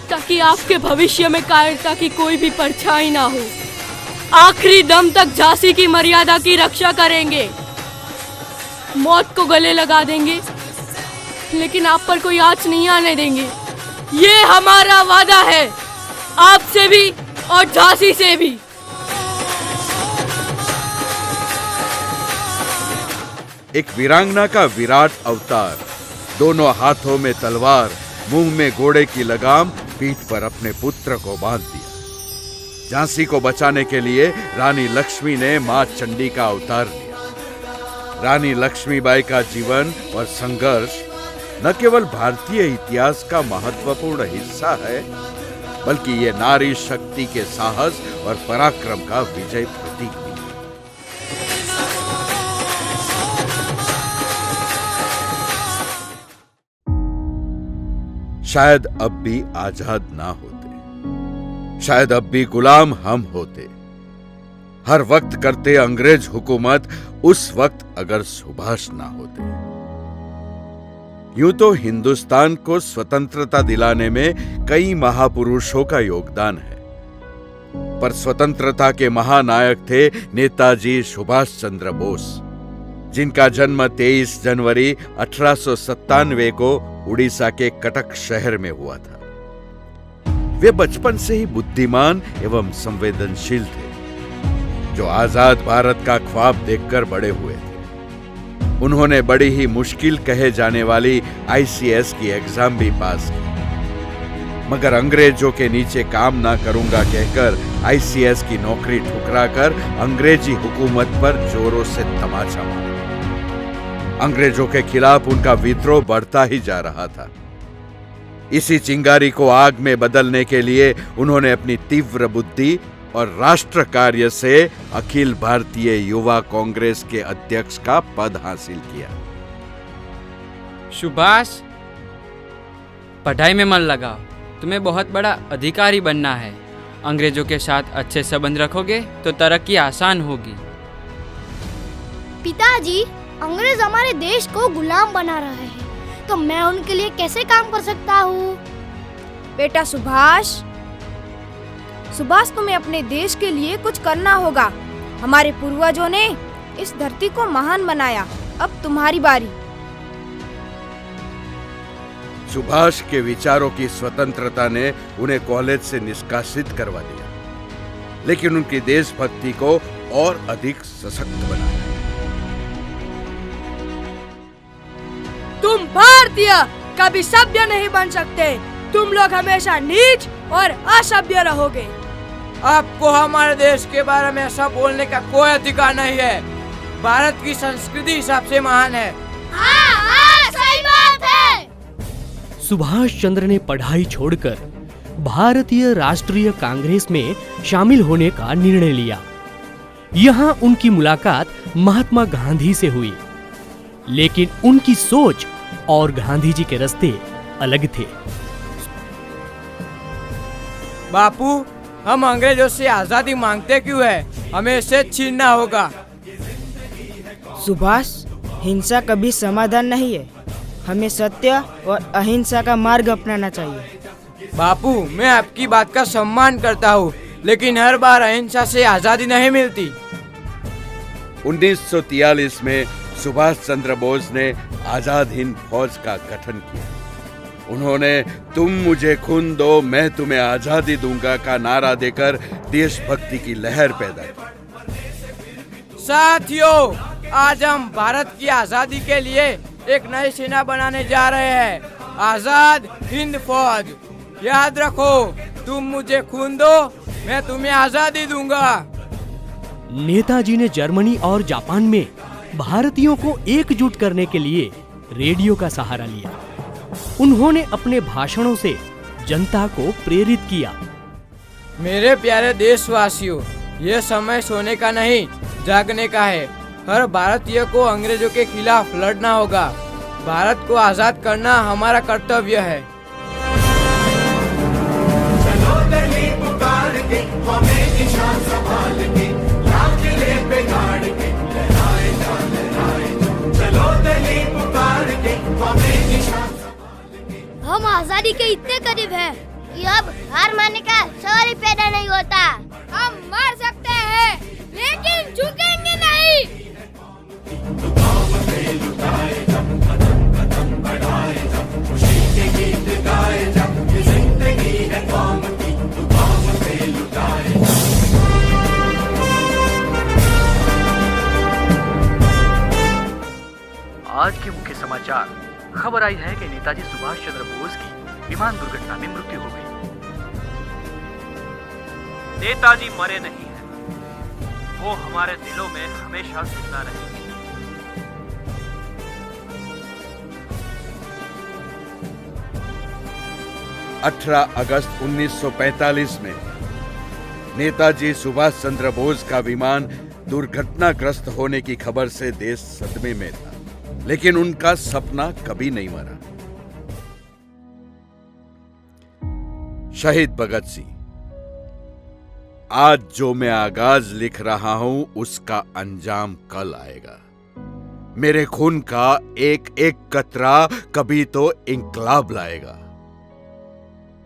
Speaker 14: ताकि आपके भविष्य में कायरता की कोई भी परछाई ना हो। आखिरी दम तक झांसी की मर्यादा की रक्षा करेंगे। मौत को गले लगा देंगे लेकिन आप पर कोई आँच नहीं आने देंगे। ये हमारा वादा है, आपसे भी और झांसी से भी।
Speaker 4: एक वीरांगना का विराट अवतार, दोनों हाथों में तलवार, मुंह में घोड़े की लगाम, पीठ पर अपने पुत्र को बांध दिया। झांसी को बचाने के लिए रानी लक्ष्मी ने मां चंडी का अवतार लिया। रानी लक्ष्मीबाई का जीवन और संघर्ष न केवल भारतीय इतिहास का महत्वपूर्ण हिस्सा है, बल्कि ये नारी शक्ति के साहस और पराक्रम का विजय प्रतीक भी है। शायद अब भी आजाद ना होते, शायद अब भी गुलाम हम होते। हर वक्त करते अंग्रेज हुकूमत उस वक्त अगर सुभाष ना होते। यूं तो हिंदुस्तान को स्वतंत्रता दिलाने में कई महापुरुषों का योगदान है, पर स्वतंत्रता के महानायक थे नेताजी सुभाष चंद्र बोस, जिनका जन्म 23 जनवरी 1897 को उड़ीसा के कटक शहर में हुआ था। वे बचपन से ही बुद्धिमान एवं संवेदनशील थे, जो आजाद भारत का ख्वाब देखकर बड़े हुए थे। उन्होंने बड़ी ही मुश्किल कहे जाने वाली ICS की एग्जाम भी पास की, मगर अंग्रेजों के नीचे काम ना करूंगा कहकर ICS की नौकरी ठुकराकर अंग्रेजी हुकूमत पर जोरों से तमाचा मारा। अंग्रेजों के खिलाफ उनका विद्रोह बढ़ता ही जा रहा था। इसी चिंगारी को आग में बदलने के लिए उन्होंने अपनी तीव्र बुद्धि और राष्ट्र कार्य से अखिल भारतीय युवा कांग्रेस के अध्यक्ष का पद हासिल किया।
Speaker 21: सुभाष, पढ़ाई में मन लगाओ, तुम्हें बहुत बड़ा अधिकारी बनना है। अंग्रेजों के साथ अच्छे संबंध रखोगे तो तरक्की आसान होगी।
Speaker 2: पिताजी, अंग्रेज हमारे देश को गुलाम बना रहे हैं, तो मैं उनके लिए कैसे काम कर सकता हूँ?
Speaker 10: बेटा सुभाष, तुम्हें अपने देश के लिए कुछ करना होगा। हमारे पूर्वजों ने इस धरती को महान बनाया, अब तुम्हारी बारी।
Speaker 4: सुभाष के विचारों की स्वतंत्रता ने उन्हें कॉलेज से निष्कासित करवा दिया, लेकिन उनकी देशभक्ति को और अधिक सशक्त बनाया।
Speaker 10: तुम भारतीय कभी सभ्य नहीं बन सकते। तुम लोग हमेशा नीच और असभ्य रहोगे।
Speaker 15: आपको हमारे देश के बारे में ऐसा बोलने का कोई अधिकार नहीं है। भारत की संस्कृति सबसे महान है।
Speaker 2: हाँ, सही बात है।
Speaker 11: सुभाष चंद्र ने पढ़ाई छोड़कर भारतीय राष्ट्रीय कांग्रेस में शामिल होने का निर्णय लिया। यहाँ उनकी मुलाकात महात्मा गांधी से हुई, लेकिन उनकी सोच और गांधी जी के रास्ते अलग थे।
Speaker 15: बापू,
Speaker 7: हम अंग्रेजों से आजादी मांगते क्यों है? हमें इसे छीनना होगा।
Speaker 12: सुभाष, हिंसा कभी समाधान नहीं है। हमें सत्य और अहिंसा का मार्ग अपनाना चाहिए।
Speaker 7: बापू, मैं आपकी बात का सम्मान करता हूँ, लेकिन हर बार अहिंसा से आजादी नहीं मिलती।
Speaker 4: 1943 में सुभाष चंद्र बोस ने आजाद हिंद फौज का गठन किया। उन्होंने तुम मुझे खून दो मैं तुम्हें आजादी दूंगा का नारा देकर देशभक्ति की लहर पैदा की।
Speaker 7: साथियों, आज हम भारत की आजादी के लिए एक नई सेना बनाने जा रहे हैं, आजाद हिंद फौज। याद रखो, तुम मुझे खून दो, मैं तुम्हें आजादी दूंगा।
Speaker 11: नेताजी ने जर्मनी और जापान में भारतीयों को एकजुट करने के लिए रेडियो का सहारा लिया। उन्होंने अपने भाषणों से जनता को प्रेरित किया।
Speaker 7: मेरे प्यारे देशवासियों, ये समय सोने का नहीं, जागने का है। हर भारतीय को अंग्रेजों के खिलाफ लड़ना होगा। भारत को आजाद करना हमारा कर्तव्य है।
Speaker 1: चलो दिल्ली पुकार के, हमें निशान संभाल के, लाल किले पे गाड़ के, लहराए जा लहराए। चलो दिल्ली पुकार के, हमें निशान।
Speaker 2: हम आजादी के इतने करीब हैं कि अब हार मानने का सवाल ही पैदा नहीं होता।
Speaker 9: हम मर सकते हैं, लेकिन झुकेंगे नहीं।
Speaker 8: आज के मुख्य समाचार। खबर आई है कि नेताजी सुभाष चंद्र बोस की विमान दुर्घटना में मृत्यु हो गई।
Speaker 22: नेताजी मरे नहीं हैं, वो हमारे दिलों में हमेशा जिंदा रहेंगे।
Speaker 4: 18 अगस्त 1945 में नेताजी सुभाष चंद्र बोस का विमान दुर्घटनाग्रस्त होने की खबर से देश सदमे में था, लेकिन उनका सपना कभी नहीं मरा। शहीद भगत सिंह, आज जो मैं आगाज लिख रहा हूं उसका अंजाम कल आएगा। मेरे खून का एक एक कतरा कभी तो इंकलाब लाएगा।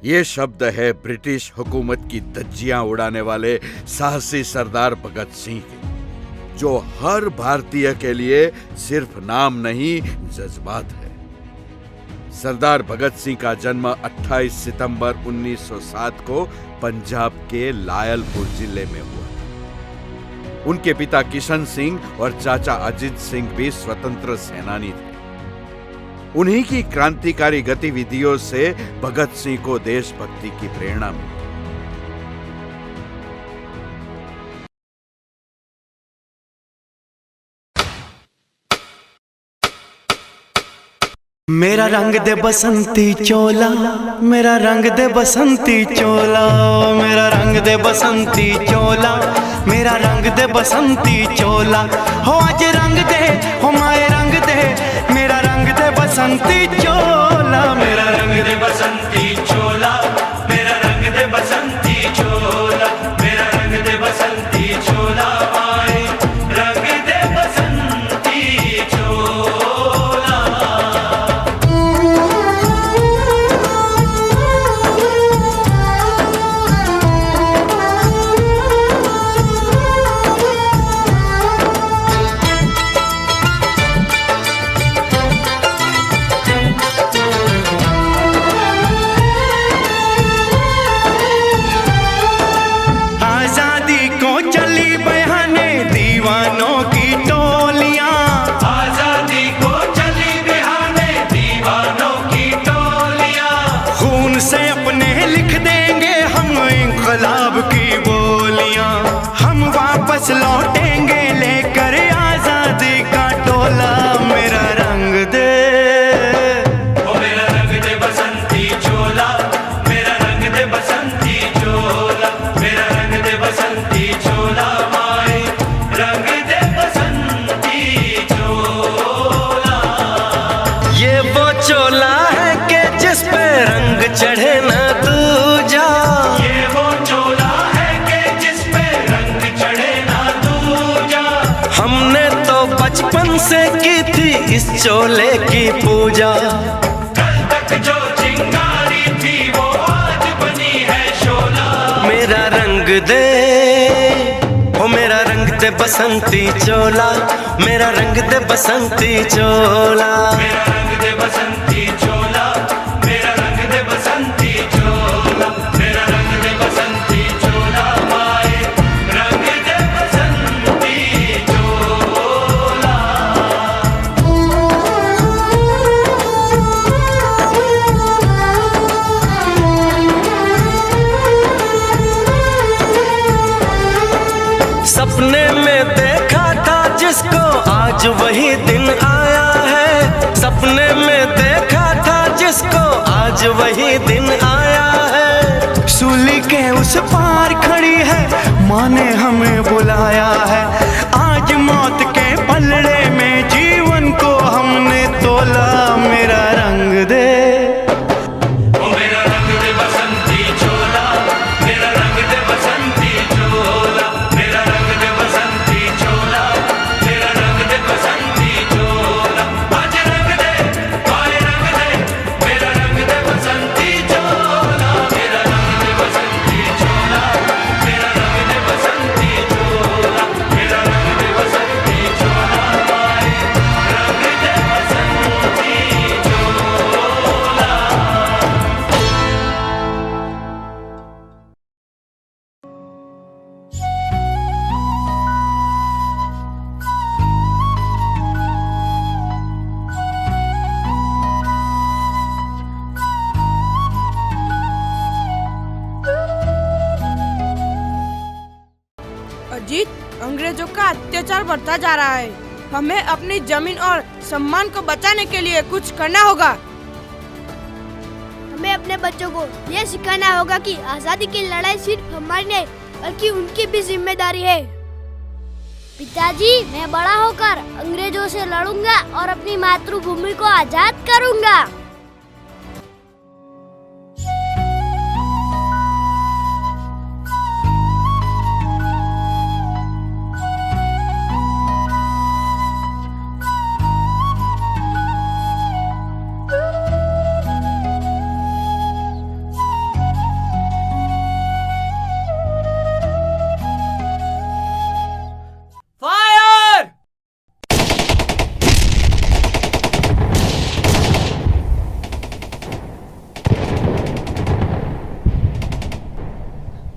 Speaker 4: ये शब्द है ब्रिटिश हुकूमत की धज्जियां उड़ाने वाले साहसी सरदार भगत सिंह के, जो हर भारतीय के लिए सिर्फ नाम नहीं जज्बात है। सरदार भगत सिंह का जन्म 28 सितंबर 1907 को पंजाब के लायलपुर जिले में हुआ था। उनके पिता किशन सिंह और चाचा अजीत सिंह भी स्वतंत्र सेनानी थे। उन्हीं की क्रांतिकारी गतिविधियों से भगत सिंह को देशभक्ति की प्रेरणा मिली।
Speaker 1: मेरा रंग दे बसंती चोला, मेरा रंग दे बसंती चोला, मेरा रंग दे बसंती चोला, मेरा रंग दे बसंती चोला। हो आज रंग दे, हो माए रंग दे, मेरा रंग दे बसंती चोला, मेरा रंग दे बसंती चोला, मेरा रंग दे बसंती चोला, मेरा रंग दे बसंती चोला, माए रंग दे बसंती चोला।
Speaker 13: बचपन से की थी इस चोले की पूजा।
Speaker 17: कल तक जो चिंगारी थी वो आज बनी है शोला।
Speaker 13: मेरा रंग दे ओ मेरा रंग दे बसंती चोला, मेरा रंग दे बसंती चोला,
Speaker 17: मेरा रंग दे बसंती चोला, मेरा रंग दे बसंती चोला, मेरा रंग दे बसंती चोला, माए रंग दे बसंती चोला।
Speaker 13: सपने में देखा था जिसको आज वही दिन आया है। सपने में देखा था जिसको आज वही दिन आया है।
Speaker 1: सूली के उस पार खड़ी है, माँ ने हमें बुलाया है। आज मौत के पलड़े में जीवन को हमने तोला। मेरा रंग दे
Speaker 17: ओ मेरा रंग दे बसंती चोला, मेरा रंग दे बसंती चोला, मेरा रंग दे बसंती चोला, मेरा रंग दे बसंती चोला। आज रंग दे, आए रंग दे, मेरा रंग दे बसंती चोला, मेरा रंग दे बसंती चोला, मेरा रंग दे बसंती चोला, मेरा रंग दे बसंती चोला, आए रंग दे बसंती चोला।
Speaker 10: अजीत, अंग्रेजों का अत्याचार बढ़ता जा रहा है। हमें अपनी जमीन और सम्मान को बचाने के लिए कुछ करना होगा।
Speaker 2: हमें अपने बच्चों को ये सिखाना होगा कि आजादी की लड़ाई सिर्फ हमारी नहीं बल्कि उनकी भी जिम्मेदारी है। पिताजी, मैं बड़ा होकर अंग्रेजों से लड़ूंगा और अपनी मातृभूमि को आजाद करूंगा।
Speaker 7: फायर!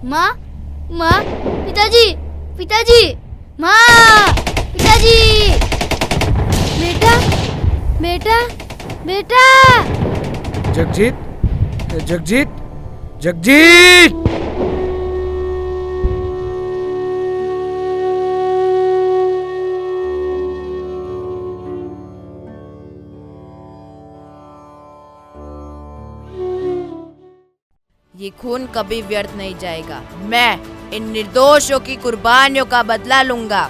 Speaker 2: माँ, माँ, पिताजी, पिताजी, माँ, पिताजी, बेटा, बेटा, बेटा।
Speaker 15: जगजीत, जगजीत, जगजीत!
Speaker 16: ये खून कभी व्यर्थ नहीं जाएगा। मैं इन निर्दोषों की कुर्बानियों का बदला लूंगा।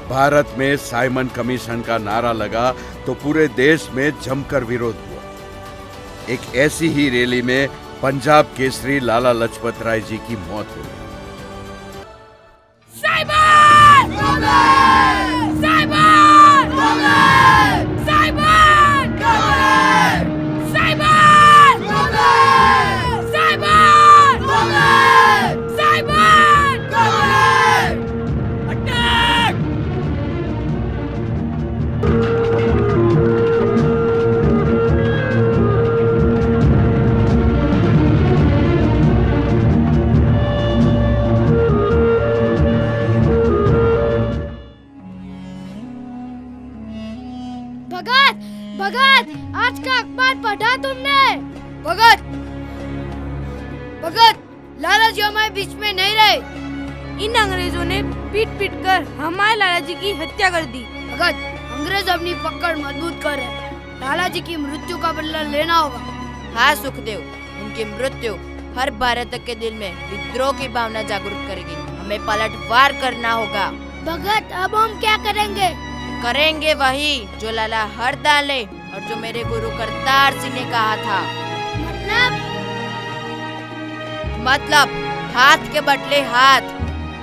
Speaker 4: भारत में साइमन कमीशन का नारा लगा तो पूरे देश में जमकर विरोध हुआ। एक ऐसी ही रैली में पंजाब केसरी लाला लजपत राय जी की मौत हो गई।
Speaker 19: Simon! Simon! Simon! Simon! Simon!
Speaker 2: Bhagat, Bhagat, आज का अखबार पढ़ा तुमने? भगत, भगत, लाला जी हमारे बीच में नहीं रहे।
Speaker 10: इन अंग्रेजों ने पीट पीट कर हमारे लाला जी की हत्या कर दी।
Speaker 2: भगत, अंग्रेज अपनी पकड़ मजबूत कर रहे हैं। लाला जी की मृत्यु का बदला लेना होगा।
Speaker 16: हाँ सुखदेव, उनकी मृत्यु हर भारत के दिल में विद्रोह की भावना जागरूक करेगी। हमें पलटवार करना होगा।
Speaker 2: भगत, अब हम क्या करेंगे?
Speaker 16: करेंगे वही जो लाला हरदयाल ने और जो मेरे गुरु करतार सिंह ने कहा था। मतलब हाथ के बदले हाथ,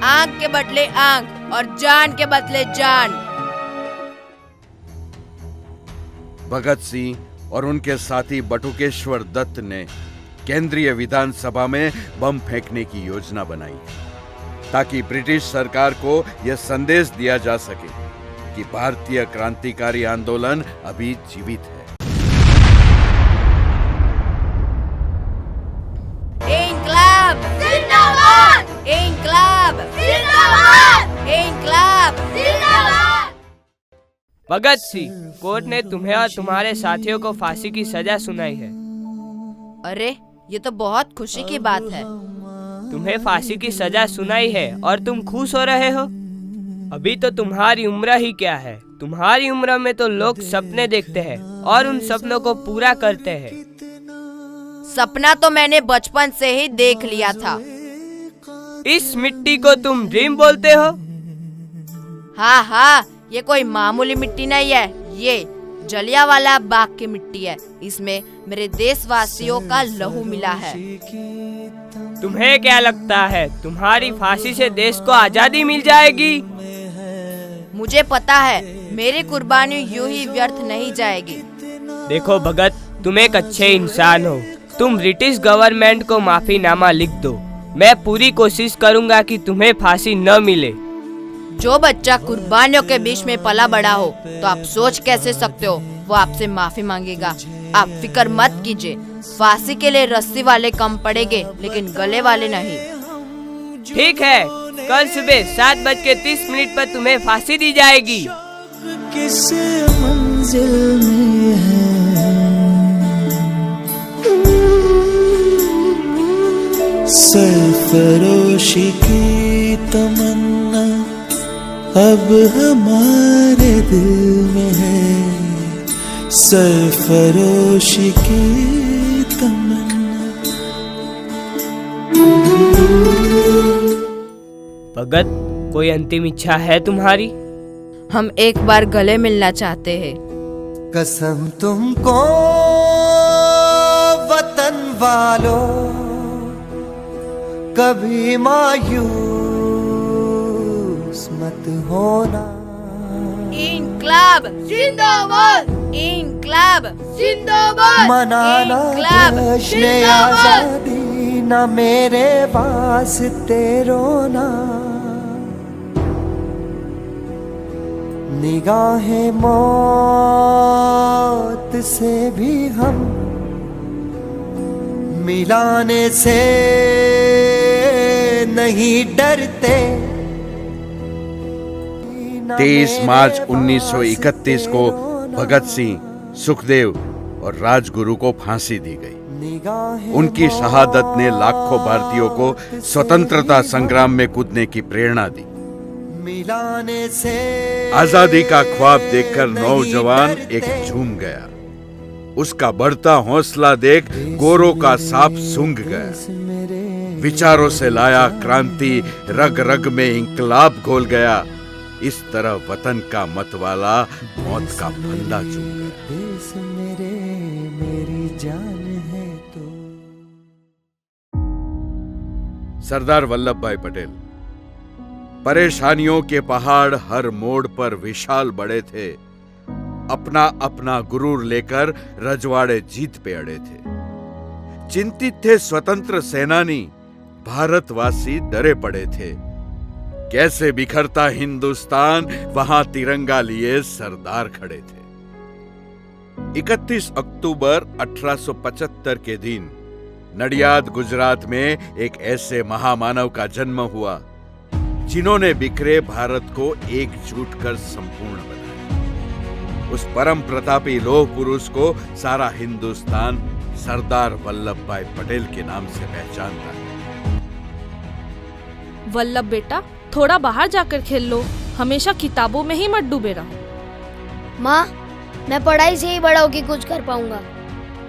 Speaker 16: आंख के बदले आंख और जान के बदले जान।
Speaker 4: भगत सिंह और उनके साथी बटुकेश्वर दत्त ने केंद्रीय विधानसभा में बम फेंकने की योजना बनाई ताकि ब्रिटिश सरकार को यह संदेश दिया जा सके कि भारतीय क्रांतिकारी आंदोलन अभी जीवित है।
Speaker 16: इंकलाब जिंदाबाद! इंकलाब जिंदाबाद! इंकलाब जिंदाबाद!
Speaker 12: भगत सिंह, कोर्ट ने तुम्हें और तुम्हारे साथियों को फांसी की सजा सुनाई है।
Speaker 16: अरे ये तो बहुत खुशी की बात है।
Speaker 12: तुम्हें फांसी की सजा सुनाई है और तुम खुश हो रहे हो? अभी तो तुम्हारी उम्र ही क्या है। तुम्हारी उम्र में तो लोग सपने देखते हैं और उन सपनों को पूरा करते हैं।
Speaker 16: सपना तो मैंने बचपन से ही देख लिया था।
Speaker 12: इस मिट्टी को तुम ड्रीम बोलते हो?
Speaker 16: हाँ हाँ, ये कोई मामूली मिट्टी नहीं है, ये जलियांवाला बाग की मिट्टी है। इसमें मेरे देशवासियों का लहू मिला है।
Speaker 12: तुम्हें क्या लगता है तुम्हारी फांसी से देश को आजादी मिल जाएगी?
Speaker 16: मुझे पता है मेरी कुर्बानी यूं ही व्यर्थ नहीं जाएगी।
Speaker 12: देखो भगत, तुम एक अच्छे इंसान हो। तुम ब्रिटिश गवर्नमेंट को माफीनामा लिख दो। मैं पूरी कोशिश करूंगा कि तुम्हें फांसी न मिले।
Speaker 16: जो बच्चा कुर्बानियों के बीच में पला बड़ा हो तो आप सोच कैसे सकते हो वो आपसे माफी मांगेगा। आप फिक्र मत कीजिए, फांसी के लिए रस्सी वाले कम पड़ेंगे लेकिन गले वाले नहीं।
Speaker 12: ठीक है, कल सुबह 7:30 पर तुम्हें फांसी दी जाएगी।
Speaker 3: किस मंजिल में है सरफरोशी की तमन्ना, अब हमारे दिल में है सरफरोशी की तमन्ना।
Speaker 12: भगत, कोई अंतिम इच्छा है तुम्हारी?
Speaker 16: हम एक बार गले मिलना चाहते हैं।
Speaker 3: कसम तुमको वतन वालों, कभी मायूस मत होना।
Speaker 16: इंकलाब जिंदाबाद! इंकलाब जिंदाबाद!
Speaker 3: मनाना जश्न आजादी, न मेरे वास्ते रोना। निगाहें मौत से भी हम मिलाने से नहीं डरते।
Speaker 4: 23 मार्च 1931 को भगत सिंह, सुखदेव और राजगुरु को फांसी दी गई। उनकी शहादत ने लाखों भारतीयों को स्वतंत्रता संग्राम में कूदने की प्रेरणा दी। आजादी का ख्वाब देखकर नौजवान एक झूम गया। उसका बढ़ता हौसला देख गोरों का सांप सूंघ गया। विचारों से लाया क्रांति, रग रग में इंकलाब घोल गया। इस तरह वतन का मतवाला मौत का फंदा चूम गया।
Speaker 3: देश मेरी जान है तो।
Speaker 4: सरदार वल्लभ भाई पटेल। परेशानियों के पहाड़ हर मोड़ पर विशाल बड़े थे। अपना अपना गुरूर लेकर रजवाड़े जीत पे अड़े थे। चिंतित थे स्वतंत्र सेनानी, भारतवासी डरे पड़े थे। कैसे बिखरता हिंदुस्तान, वहां तिरंगा लिए सरदार खड़े थे। 31 अक्टूबर 1875 के दिन नडियाद, गुजरात में एक ऐसे महामानव का जन्म हुआ जिन्होंने बिखरे भारत को एकजुट कर संपूर्ण बनाया। उस परम प्रतापी लौह पुरुष को सारा हिंदुस्तान सरदार वल्लभ भाई पटेल के नाम से पहचानता है।
Speaker 14: वल्लभ बेटा, थोड़ा बाहर जाकर खेल लो, हमेशा किताबों में ही मत डूबे रहो।
Speaker 2: माँ, मैं पढ़ाई से ही बड़ा होकर कुछ कर पाऊंगा।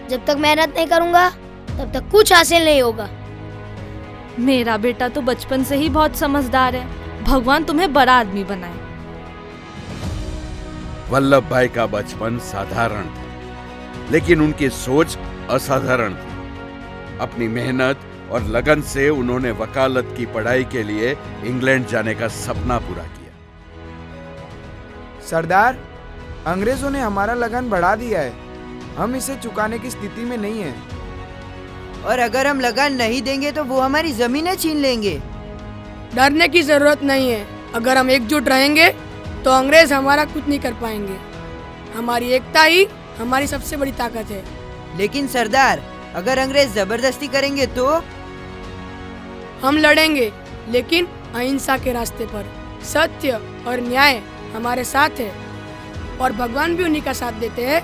Speaker 2: जब तक मेहनत नहीं करूंगा तब तक कुछ हासिल नहीं होगा।
Speaker 14: मेरा बेटा तो बचपन से ही बहुत समझदार है। भगवान तुम्हें बड़ा आदमी बनाए।
Speaker 4: वल्लभ भाई का बचपन साधारण था, लेकिन उनकी सोच असाधारण थी। अपनी मेहनत और लगन से उन्होंने वकालत की पढ़ाई के लिए इंग्लैंड जाने का सपना पूरा किया।
Speaker 6: सरदार, अंग्रेजों ने हमारा लगान बढ़ा दिया है। हम इसे चुकाने की स्थिति में नहीं है।
Speaker 12: और अगर हम लगान नहीं देंगे तो वो हमारी जमीनें छीन लेंगे।
Speaker 14: डरने की जरूरत नहीं है। अगर हम एकजुट रहेंगे तो अंग्रेज हमारा कुछ नहीं कर पाएंगे। हमारी एकता ही हमारी सबसे बड़ी ताकत है।
Speaker 12: लेकिन सरदार, अगर अंग्रेज जबरदस्ती करेंगे तो?
Speaker 14: हम लड़ेंगे, लेकिन अहिंसा के रास्ते पर। सत्य और न्याय हमारे साथ है, और भगवान भी उन्हीं का साथ देते हैं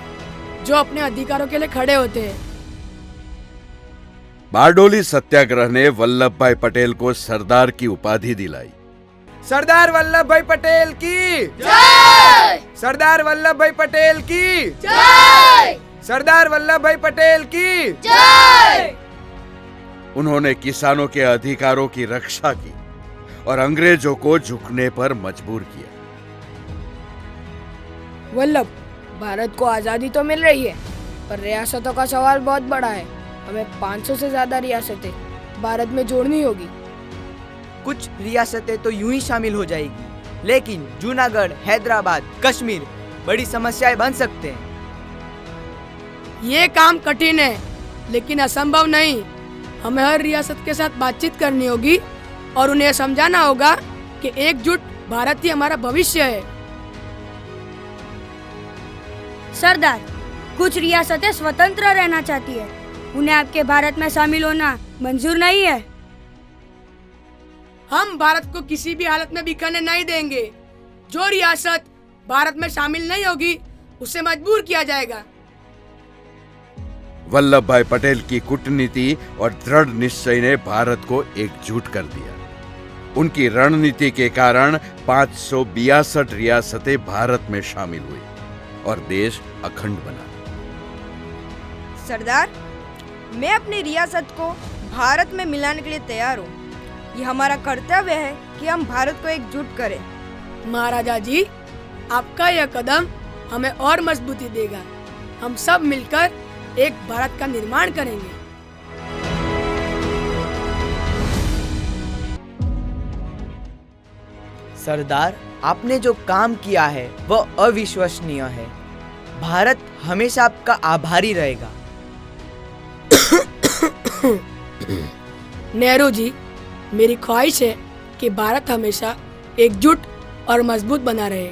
Speaker 14: जो अपने अधिकारों के लिए खड़े होते हैं।
Speaker 4: बारडोली सत्याग्रह ने वल्लभ भाई पटेल को सरदार की उपाधि दिलाई।
Speaker 6: सरदार वल्लभ भाई पटेल की जय! सरदार वल्लभ भाई पटेल की जय! सरदार वल्लभ भाई पटेल की
Speaker 19: जय!
Speaker 4: उन्होंने किसानों के अधिकारों की रक्षा की और अंग्रेजों को झुकने पर मजबूर किया।
Speaker 14: वल्लभ, भारत को आजादी तो मिल रही है, पर रियासतों का सवाल बहुत बड़ा है। हमें 500 से ज्यादा रियासतें भारत में जोड़नी होगी।
Speaker 12: कुछ रियासतें तो यूं ही शामिल हो जाएगी, लेकिन जूनागढ़, हैदराबाद, कश्मीर बड़ी समस्याएं बन सकते हैं।
Speaker 14: ये काम कठिन है, लेकिन असंभव नहीं। हमें हर रियासत के साथ बातचीत करनी होगी और उन्हें समझाना होगा कि एकजुट भारत ही हमारा भविष्य है।
Speaker 2: सरदार, कुछ रियासतें स्वतंत्र रहना चाहती है। उन्हें आपके भारत में शामिल होना मंजूर नहीं है।
Speaker 14: हम भारत को किसी भी हालत में बिखरने नहीं देंगे। जो रियासत भारत में शामिल नहीं होगी, उसे मजबूर किया जाएगा।
Speaker 4: वल्लभ भाई पटेल की कूटनीति और दृढ़ निश्चय ने भारत को एकजुट कर दिया। उनकी रणनीति के कारण 562 रियासतें भारत में शामिल हुई और देश अखंड बना।
Speaker 10: सरदार, मैं अपनी रियासत को भारत में मिलाने के लिए तैयार हूँ। ये हमारा कर्तव्य है कि हम भारत को एकजुट करें।
Speaker 14: महाराजा जी, आपका यह कदम हमें और मजबूती देगा। हम सब मिलकर एक भारत का निर्माण करेंगे।
Speaker 12: सरदार, आपने जो काम किया है वह अविश्वसनीय है। भारत हमेशा आपका आभारी रहेगा।
Speaker 14: नेहरू जी, मेरी ख्वाहिश है कि भारत हमेशा एकजुट और मजबूत बना रहे।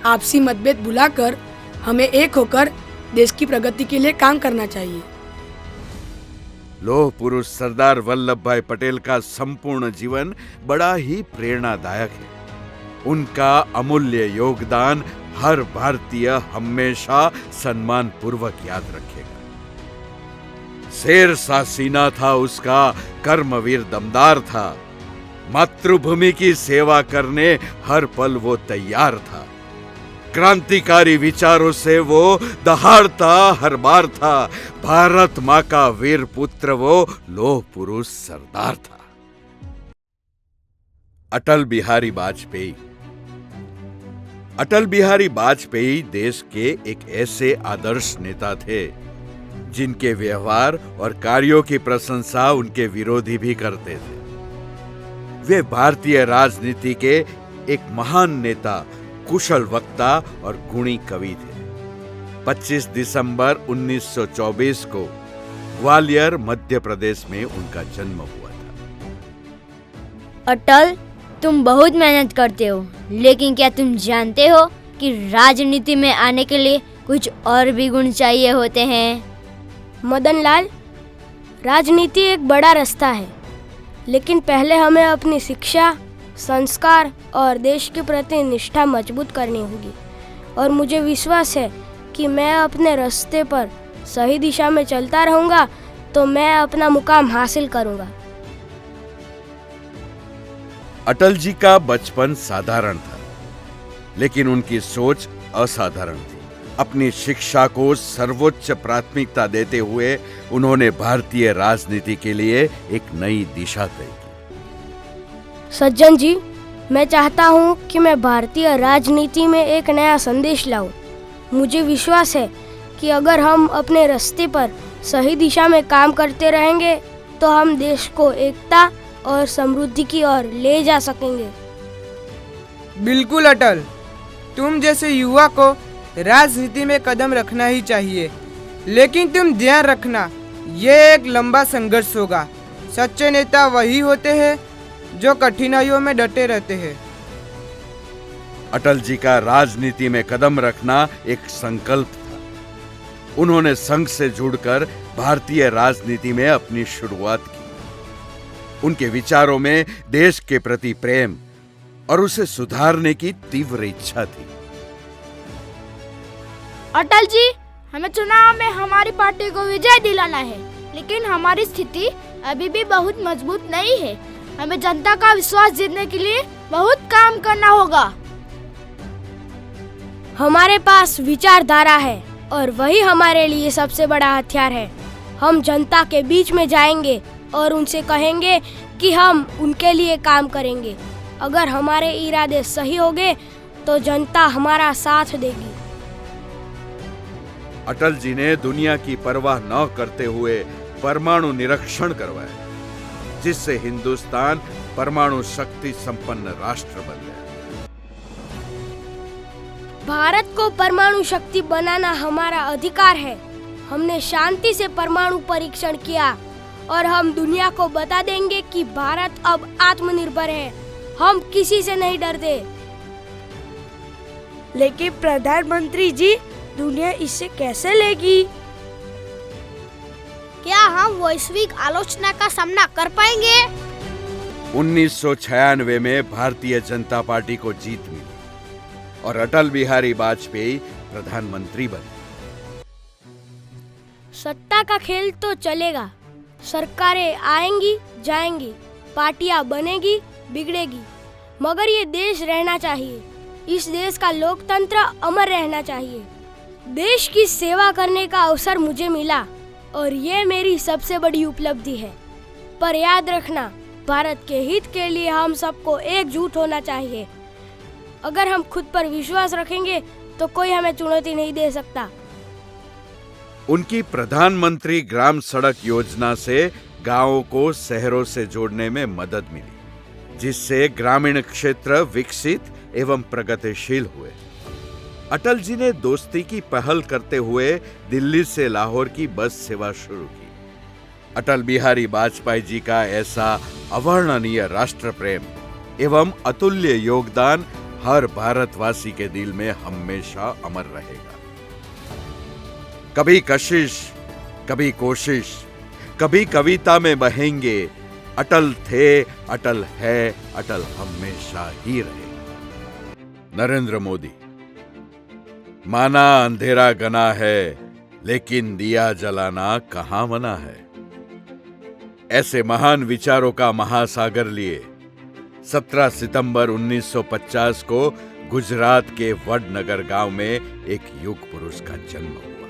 Speaker 14: आपसी मतभेद भुलाकर हमें एक होकर देश की प्रगति के लिए काम करना चाहिए।
Speaker 4: लोह पुरुष सरदार वल्लभ भाई पटेल का संपूर्ण जीवन बड़ा ही प्रेरणादायक है। उनका अमूल्य योगदान हर भारतीय हमेशा सम्मान पूर्वक याद रखेगा। शेर सा सीना था उसका, कर्मवीर दमदार था। मातृभूमि की सेवा करने हर पल वो तैयार था। क्रांतिकारी विचारों से वो दहाड़ता हर बार था। भारत माँ का वीर पुत्र वो लोह पुरुष सरदार था। अटल बिहारी वाजपेयी। अटल बिहारी वाजपेयी देश के एक ऐसे आदर्श नेता थे जिनके व्यवहार और कार्यों की प्रशंसा उनके विरोधी भी करते थे। वे भारतीय राजनीति के एक महान नेता, कुशल वक्ता और गुणी कवि थे। 25 दिसंबर 1924 को ग्वालियर, मध्य प्रदेश में उनका जन्म हुआ था।
Speaker 2: अटल, तुम बहुत मेहनत करते हो, लेकिन क्या तुम जानते हो कि राजनीति में आने के लिए कुछ और भी गुण चाहिए होते हैं?
Speaker 18: मदन लाल, राजनीति एक बड़ा रास्ता है, लेकिन पहले हमें अपनी शिक्षा, संस्कार और देश के प्रति निष्ठा मजबूत करनी होगी। और मुझे विश्वास है कि मैं अपने रास्ते पर सही दिशा में चलता रहूंगा तो मैं अपना मुकाम हासिल करूंगा।
Speaker 4: अटल जी का बचपन साधारण था, लेकिन उनकी सोच असाधारण थी। अपनी शिक्षा को सर्वोच्च प्राथमिकता देते हुए उन्होंने भारतीय राजनीति के लिए एक नई दिशा तय की।
Speaker 18: सज्जन जी, मैं चाहता हूँ कि मैं भारतीय राजनीति में एक नया संदेश लाऊं। मुझे विश्वास है कि अगर हम अपने रास्ते पर सही दिशा में काम करते रहेंगे तो हम देश को एकता और समृद्धि की ओर ले जा सकेंगे।
Speaker 12: बिल्कुल अटल,
Speaker 6: तुम जैसे युवा को राजनीति में कदम रखना ही चाहिए, लेकिन तुम ध्यान रखना, ये एक लंबा संघर्ष होगा। सच्चे नेता वही होते हैं जो कठिनाइयों में डटे रहते हैं।
Speaker 4: अटल जी का राजनीति में कदम रखना एक संकल्प था। उन्होंने संघ से जुड़कर भारतीय राजनीति में अपनी शुरुआत की। उनके विचारों में देश के प्रति प्रेम और उसे सुधारने की तीव्र इच्छा थी।
Speaker 2: अटल जी, हमें चुनाव में हमारी पार्टी को विजय दिलाना है, लेकिन हमारी स्थिति अभी भी बहुत मजबूत नहीं है। हमें जनता का विश्वास जीतने के लिए बहुत काम करना होगा। हमारे पास विचारधारा है और वही हमारे लिए सबसे बड़ा हथियार है। हम जनता के बीच में जाएंगे और उनसे कहेंगे कि हम उनके लिए काम करेंगे। अगर हमारे इरादे सही होंगे तो जनता हमारा साथ देगी।
Speaker 4: अटल जी ने दुनिया की परवाह न करते हुए परमाणु निरीक्षण करवाया, जिससे हिंदुस्तान परमाणु शक्ति संपन्न राष्ट्र बन गया।
Speaker 2: भारत को परमाणु शक्ति बनाना हमारा अधिकार है। हमने शांति से परमाणु परीक्षण किया और हम दुनिया को बता देंगे कि भारत अब आत्मनिर्भर है। हम किसी से नहीं डरते।
Speaker 10: लेकिन प्रधानमंत्री जी, दुनिया इससे कैसे लेगी?
Speaker 2: क्या हम वैश्विक आलोचना का सामना कर पाएंगे?
Speaker 4: 1996 में भारतीय जनता पार्टी को जीत मिली और अटल बिहारी वाजपेयी प्रधानमंत्री बने।
Speaker 2: सत्ता का खेल तो चलेगा। सरकारें आएंगी जाएंगी, पार्टियां बनेगी बिगड़ेगी, मगर ये देश रहना चाहिए। इस देश का लोकतंत्र अमर रहना चाहिए। देश की सेवा करने का अवसर मुझे मिला और ये मेरी सबसे बड़ी उपलब्धि है। पर याद रखना, भारत के हित के लिए हम सबको एकजुट होना चाहिए। अगर हम खुद पर विश्वास रखेंगे तो कोई हमें चुनौती नहीं दे सकता।
Speaker 4: उनकी प्रधानमंत्री ग्राम सड़क योजना से गांवों को शहरों से जोड़ने में मदद मिली, जिससे ग्रामीण क्षेत्र विकसित एवं प्रगतिशील हुए। अटल जी ने दोस्ती की पहल करते हुए दिल्ली से लाहौर की बस सेवा शुरू की। अटल बिहारी वाजपेयी जी का ऐसा अवर्णनीय राष्ट्र प्रेम एवं अतुल्य योगदान हर भारतवासी के दिल में हमेशा अमर रहेगा। कभी कशिश, कभी कोशिश, कभी कविता में बहेंगे, अटल थे, अटल है, अटल हमेशा ही रहेगा। नरेंद्र मोदी। माना अंधेरा गना है, लेकिन दिया जलाना कहां मना है। ऐसे महान विचारों का महासागर लिए 17 सितंबर 1950 को गुजरात के वडनगर गांव में एक युग पुरुष का जन्म हुआ,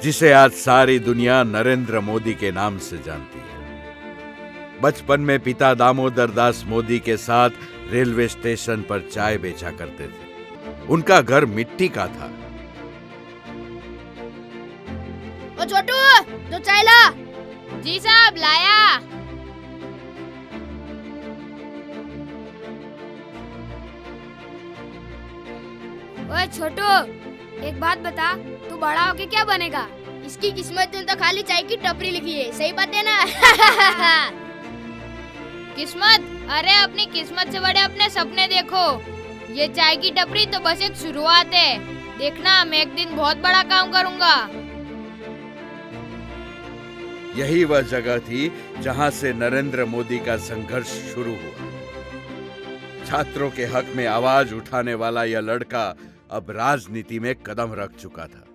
Speaker 4: जिसे आज सारी दुनिया नरेंद्र मोदी के नाम से जानती है। बचपन में पिता दामोदर दास मोदी के साथ रेलवे स्टेशन पर चाय बेचा करते थे। उनका घर मिट्टी का था।
Speaker 2: ओ छोटू, दो चाय ला।
Speaker 9: जी साहब, लाया।
Speaker 2: ओए छोटू, एक बात बता, तू बड़ा होके क्या बनेगा? इसकी किस्मत में तो खाली चाय की टपरी लिखी है, सही बात है ना?
Speaker 9: किस्मत? अरे अपनी किस्मत से बड़े अपने सपने देखो। ये चाय की टपरी तो बस एक शुरुआत है। देखना, मैं एक दिन बहुत बड़ा काम करूंगा।
Speaker 4: यही वह जगह थी जहां से नरेंद्र मोदी का संघर्ष शुरू हुआ। छात्रों के हक में आवाज उठाने वाला यह लड़का अब राजनीति में कदम रख चुका था।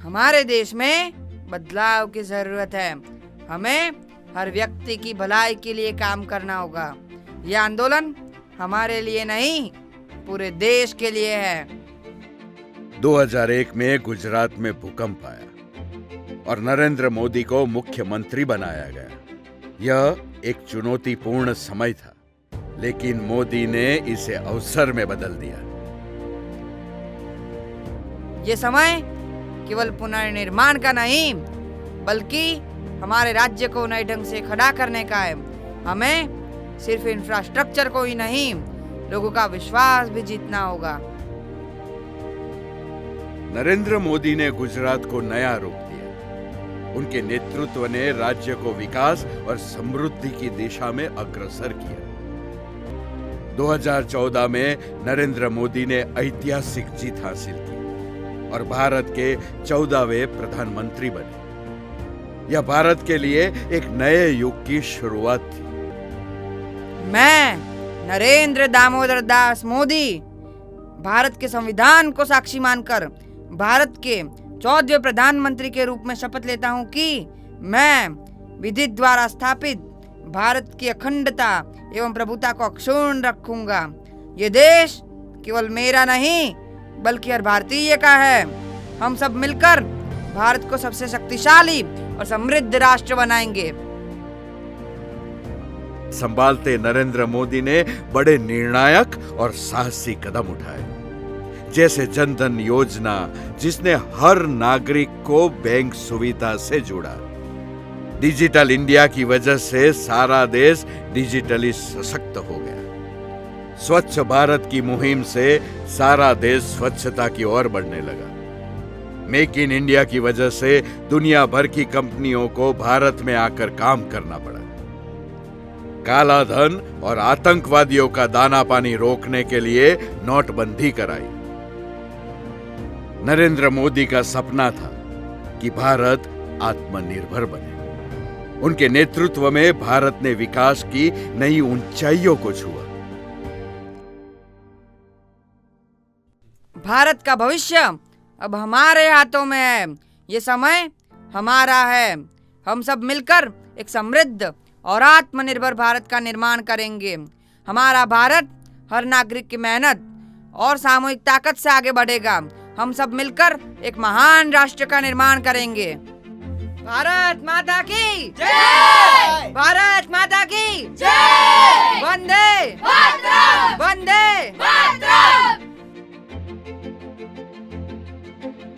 Speaker 7: हमारे देश में बदलाव की जरूरत है। हमें हर व्यक्ति की भलाई के लिए काम करना होगा। यह आंदोलन हमारे लिए नहीं, पूरे देश के लिए है।
Speaker 4: 2001 में गुजरात में भूकंप आया और नरेंद्र मोदी को मुख्यमंत्री बनाया गया। यह एक चुनौतीपूर्ण समय था, लेकिन मोदी ने इसे अवसर में बदल दिया।
Speaker 7: ये समय केवल पुनर्निर्माण का नहीं, बल्कि हमारे राज्य को नए ढंग से खड़ा करने का है। हमें सिर्फ इंफ्रास्ट्रक्चर को ही नहीं, लोगों का विश्वास भी जीतना होगा।
Speaker 4: नरेंद्र मोदी ने गुजरात को नया रूप दिया। उनके नेतृत्व ने राज्य को विकास और समृद्धि की दिशा में अग्रसर किया। 2014 में नरेंद्र मोदी ने ऐतिहासिक जीत हासिल की और भारत के 14वें प्रधानमंत्री बने। यह भारत के लिए एक नए युग की शुरुआत थी।
Speaker 7: मैं नरेंद्र दामोदर दास मोदी भारत के संविधान को साक्षी मानकर भारत के 14वें प्रधानमंत्री के रूप में शपथ लेता हूं कि मैं विधि द्वारा स्थापित भारत की अखंडता एवं प्रभुता को अक्षुण्ण रखूंगा। ये देश केवल मेरा नहीं बल्कि हर भारतीय का है। हम सब मिलकर भारत को सबसे शक्तिशाली और समृद्ध राष्ट्र बनाएंगे।
Speaker 4: संभालते नरेंद्र मोदी ने बड़े निर्णायक और साहसी कदम उठाए, जैसे जनधन योजना, जिसने हर नागरिक को बैंक सुविधा से जोड़ा। डिजिटल इंडिया की वजह से सारा देश डिजिटली सशक्त हो गया। स्वच्छ भारत की मुहिम से सारा देश स्वच्छता की ओर बढ़ने लगा। मेक इन इंडिया की वजह से दुनिया भर की कंपनियों को भारत में आकर काम करना पड़ा। काला धन और आतंकवादियों का दाना पानी रोकने के लिए नोटबंदी कराई। नरेंद्र मोदी का सपना था कि भारत आत्मनिर्भर बने। उनके नेतृत्व में भारत ने विकास की नई ऊंचाइयों को छुआ।
Speaker 7: भारत का भविष्य अब हमारे हाथों में है। ये समय हमारा है। हम सब मिलकर एक समृद्ध और आत्मनिर्भर भारत का निर्माण करेंगे। हमारा भारत हर नागरिक की मेहनत और सामूहिक ताकत से आगे बढ़ेगा। हम सब मिलकर एक महान राष्ट्र का निर्माण करेंगे। भारत माता की जय! भारत माता की जय! वंदे मातरम! वंदे मातरम!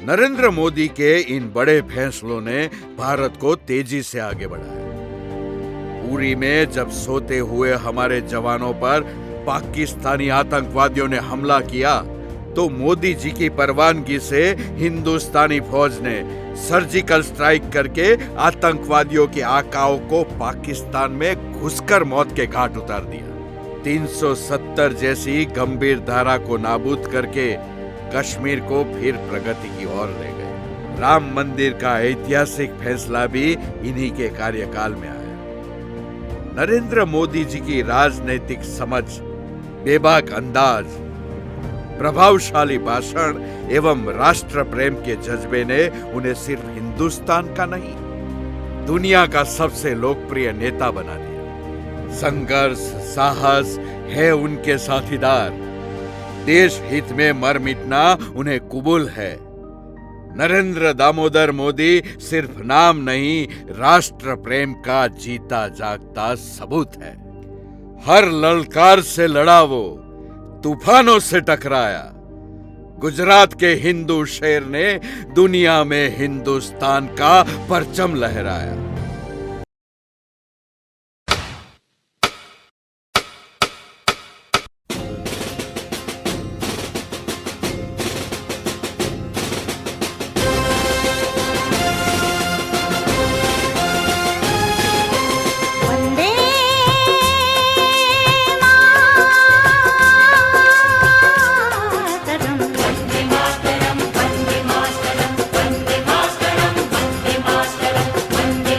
Speaker 4: नरेंद्र मोदी के इन बड़े फैसलों ने भारत को तेजी से आगे बढ़ाया। उरी में जब सोते हुए हमारे जवानों पर पाकिस्तानी आतंकवादियों ने हमला किया, तो मोदी जी की परवानगी से हिंदुस्तानी फौज ने सर्जिकल स्ट्राइक करके आतंकवादियों के आकाओं को पाकिस्तान में घुसकर मौत के घाट उतार दिया। 370 जैसी गंभीर धारा को नाबूद करके कश्मीर को फिर प्रगति की ओर ले गए। राम मंदिर का ऐतिहासिक फैसला भी इन्हीं के कार्यकाल में आया। नरेंद्र मोदी जी की राजनीतिक समझ, बेबाक अंदाज, प्रभावशाली भाषण एवं राष्ट्र प्रेम के जज्बे ने उन्हें सिर्फ हिंदुस्तान का नहीं, दुनिया का सबसे लोकप्रिय नेता बना दिया। संघर्ष, साहस है उनके साथीदार। देश हित में मर मिटना उन्हें कुबूल है। नरेंद्र दामोदर मोदी सिर्फ नाम नहीं, राष्ट्र प्रेम का जीता जागता सबूत है। हर ललकार से लड़ा वो, तूफानों से टकराया। गुजरात के हिंदू शेर ने दुनिया में हिंदुस्तान का परचम लहराया।
Speaker 19: वंदे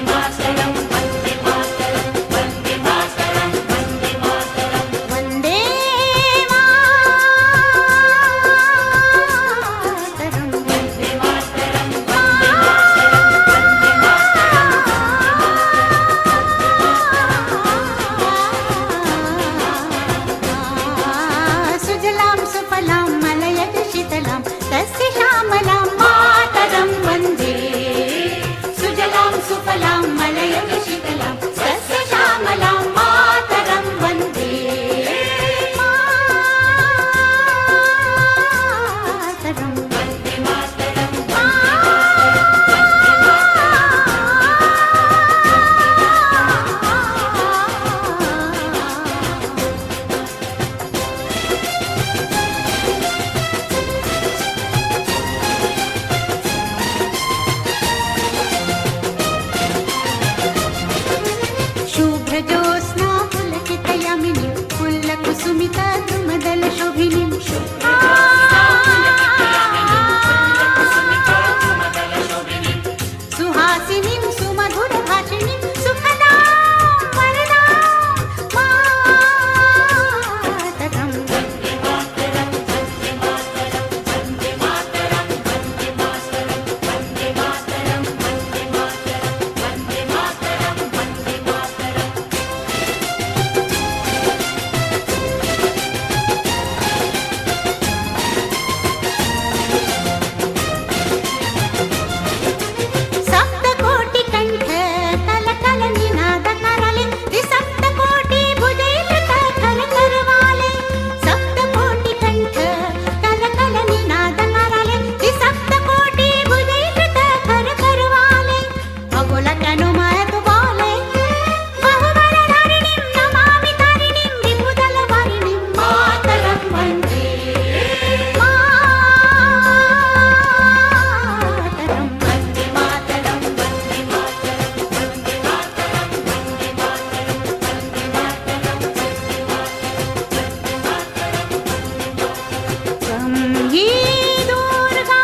Speaker 19: दुर्गा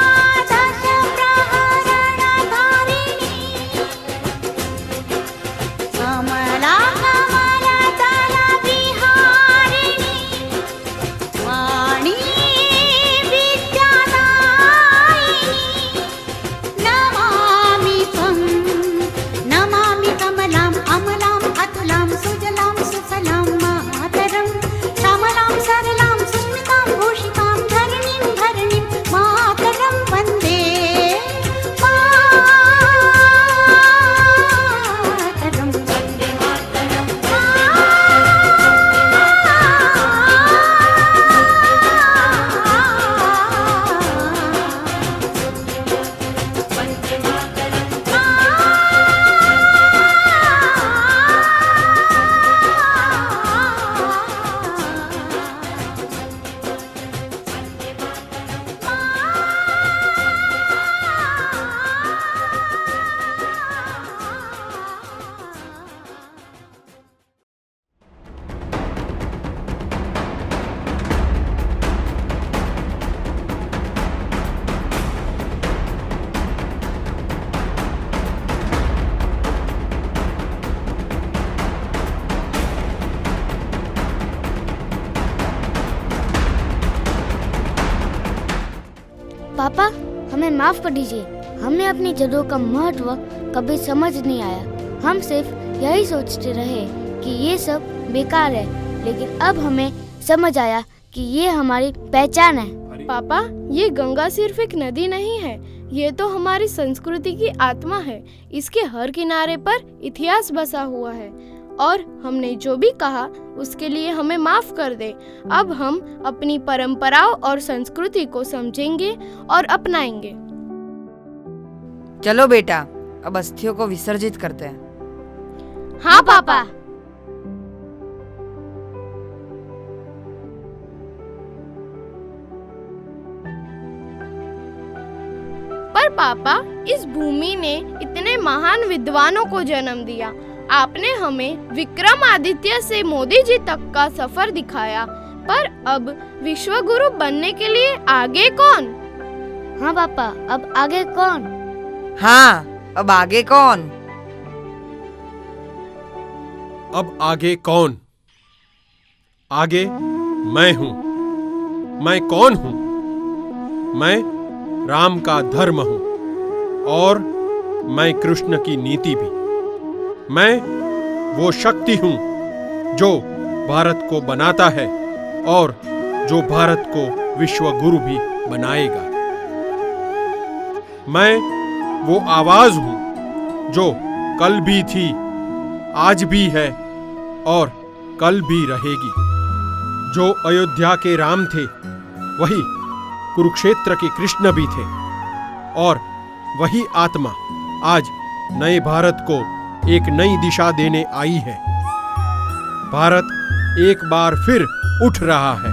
Speaker 19: दश प्रहरणधारिणी कमला कमलदल विहारिणी वाणी विद्यादायिनी नमामि कमलाम् अमलाम् अतुलां सुजलां सुफलां मातरं श्यामलां सरलां सुस्मितां भूषितां धरणीं मातरं वन्दे मातरं वन्दे मातरं
Speaker 2: पापा, हमें माफ कर दीजिए। हमने अपनी जड़ों का महत्व कभी समझ नहीं आया। हम सिर्फ यही सोचते रहे कि ये सब बेकार है, लेकिन अब हमें समझ आया कि ये हमारी पहचान है।
Speaker 18: पापा, ये गंगा सिर्फ एक नदी नहीं है, ये तो हमारी संस्कृति की आत्मा है। इसके हर किनारे पर इतिहास बसा हुआ है और हमने जो भी कहा उसके लिए हमें माफ कर दे। अब हम अपनी परंपराओं और संस्कृति को समझेंगे और अपनाएंगे।
Speaker 7: चलो बेटा, अब अस्थियों को विसर्जित करते हैं।
Speaker 18: हाँ पापा। पर पापा, इस भूमि ने इतने महान विद्वानों को जन्म दिया। आपने हमें विक्रमादित्य से मोदी जी तक का सफर दिखाया, पर अब विश्व गुरु बनने के लिए आगे कौन?
Speaker 2: हाँ पापा, अब आगे कौन?
Speaker 7: हाँ, अब आगे कौन?
Speaker 5: अब आगे कौन? आगे मैं हूँ। मैं कौन हूँ? मैं राम का धर्म हूँ और मैं कृष्ण की नीति भी। मैं वो शक्ति हूँ जो भारत को बनाता है और जो भारत को विश्व गुरु भी बनाएगा। मैं वो आवाज हूँ जो कल भी थी, आज भी है और कल भी रहेगी। जो अयोध्या के राम थे, वही कुरुक्षेत्र के कृष्ण भी थे और वही आत्मा आज नए भारत को एक नई दिशा देने आई है। भारत एक बार फिर उठ रहा है।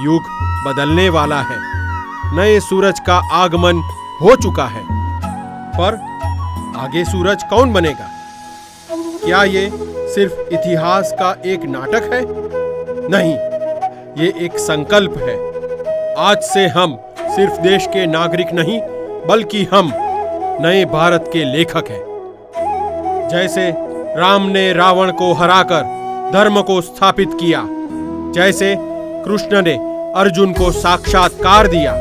Speaker 5: युग बदलने वाला है। नए सूरज का आगमन हो चुका है। पर आगे सूरज कौन बनेगा? क्या ये सिर्फ इतिहास का एक नाटक है? नहीं, ये एक संकल्प है। आज से हम सिर्फ देश के नागरिक नहीं, बल्कि हम नए भारत के लेखक हैं। जैसे राम ने रावण को हराकर धर्म को स्थापित किया, जैसे कृष्ण ने अर्जुन को साक्षात्कार दिया,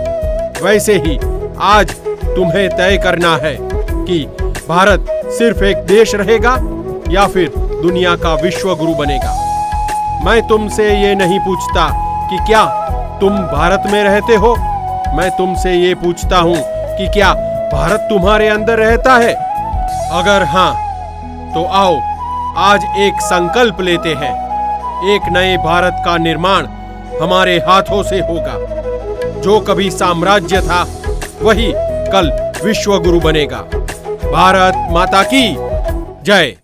Speaker 5: वैसे ही आज तुम्हें तय करना है कि भारत सिर्फ एक देश रहेगा या फिर दुनिया का विश्व गुरु बनेगा। मैं तुमसे ये नहीं पूछता कि क्या तुम भारत में रहते हो, मैं तुमसे ये पूछता हूँ कि क्या भारत तुम्हारे अंदर रहता है? अगर हाँ, तो आओ आज एक संकल्प लेते हैं। एक नए भारत का निर्माण हमारे हाथों से होगा। जो कभी साम्राज्य था, वही कल विश्व गुरु बनेगा। भारत माता की जय।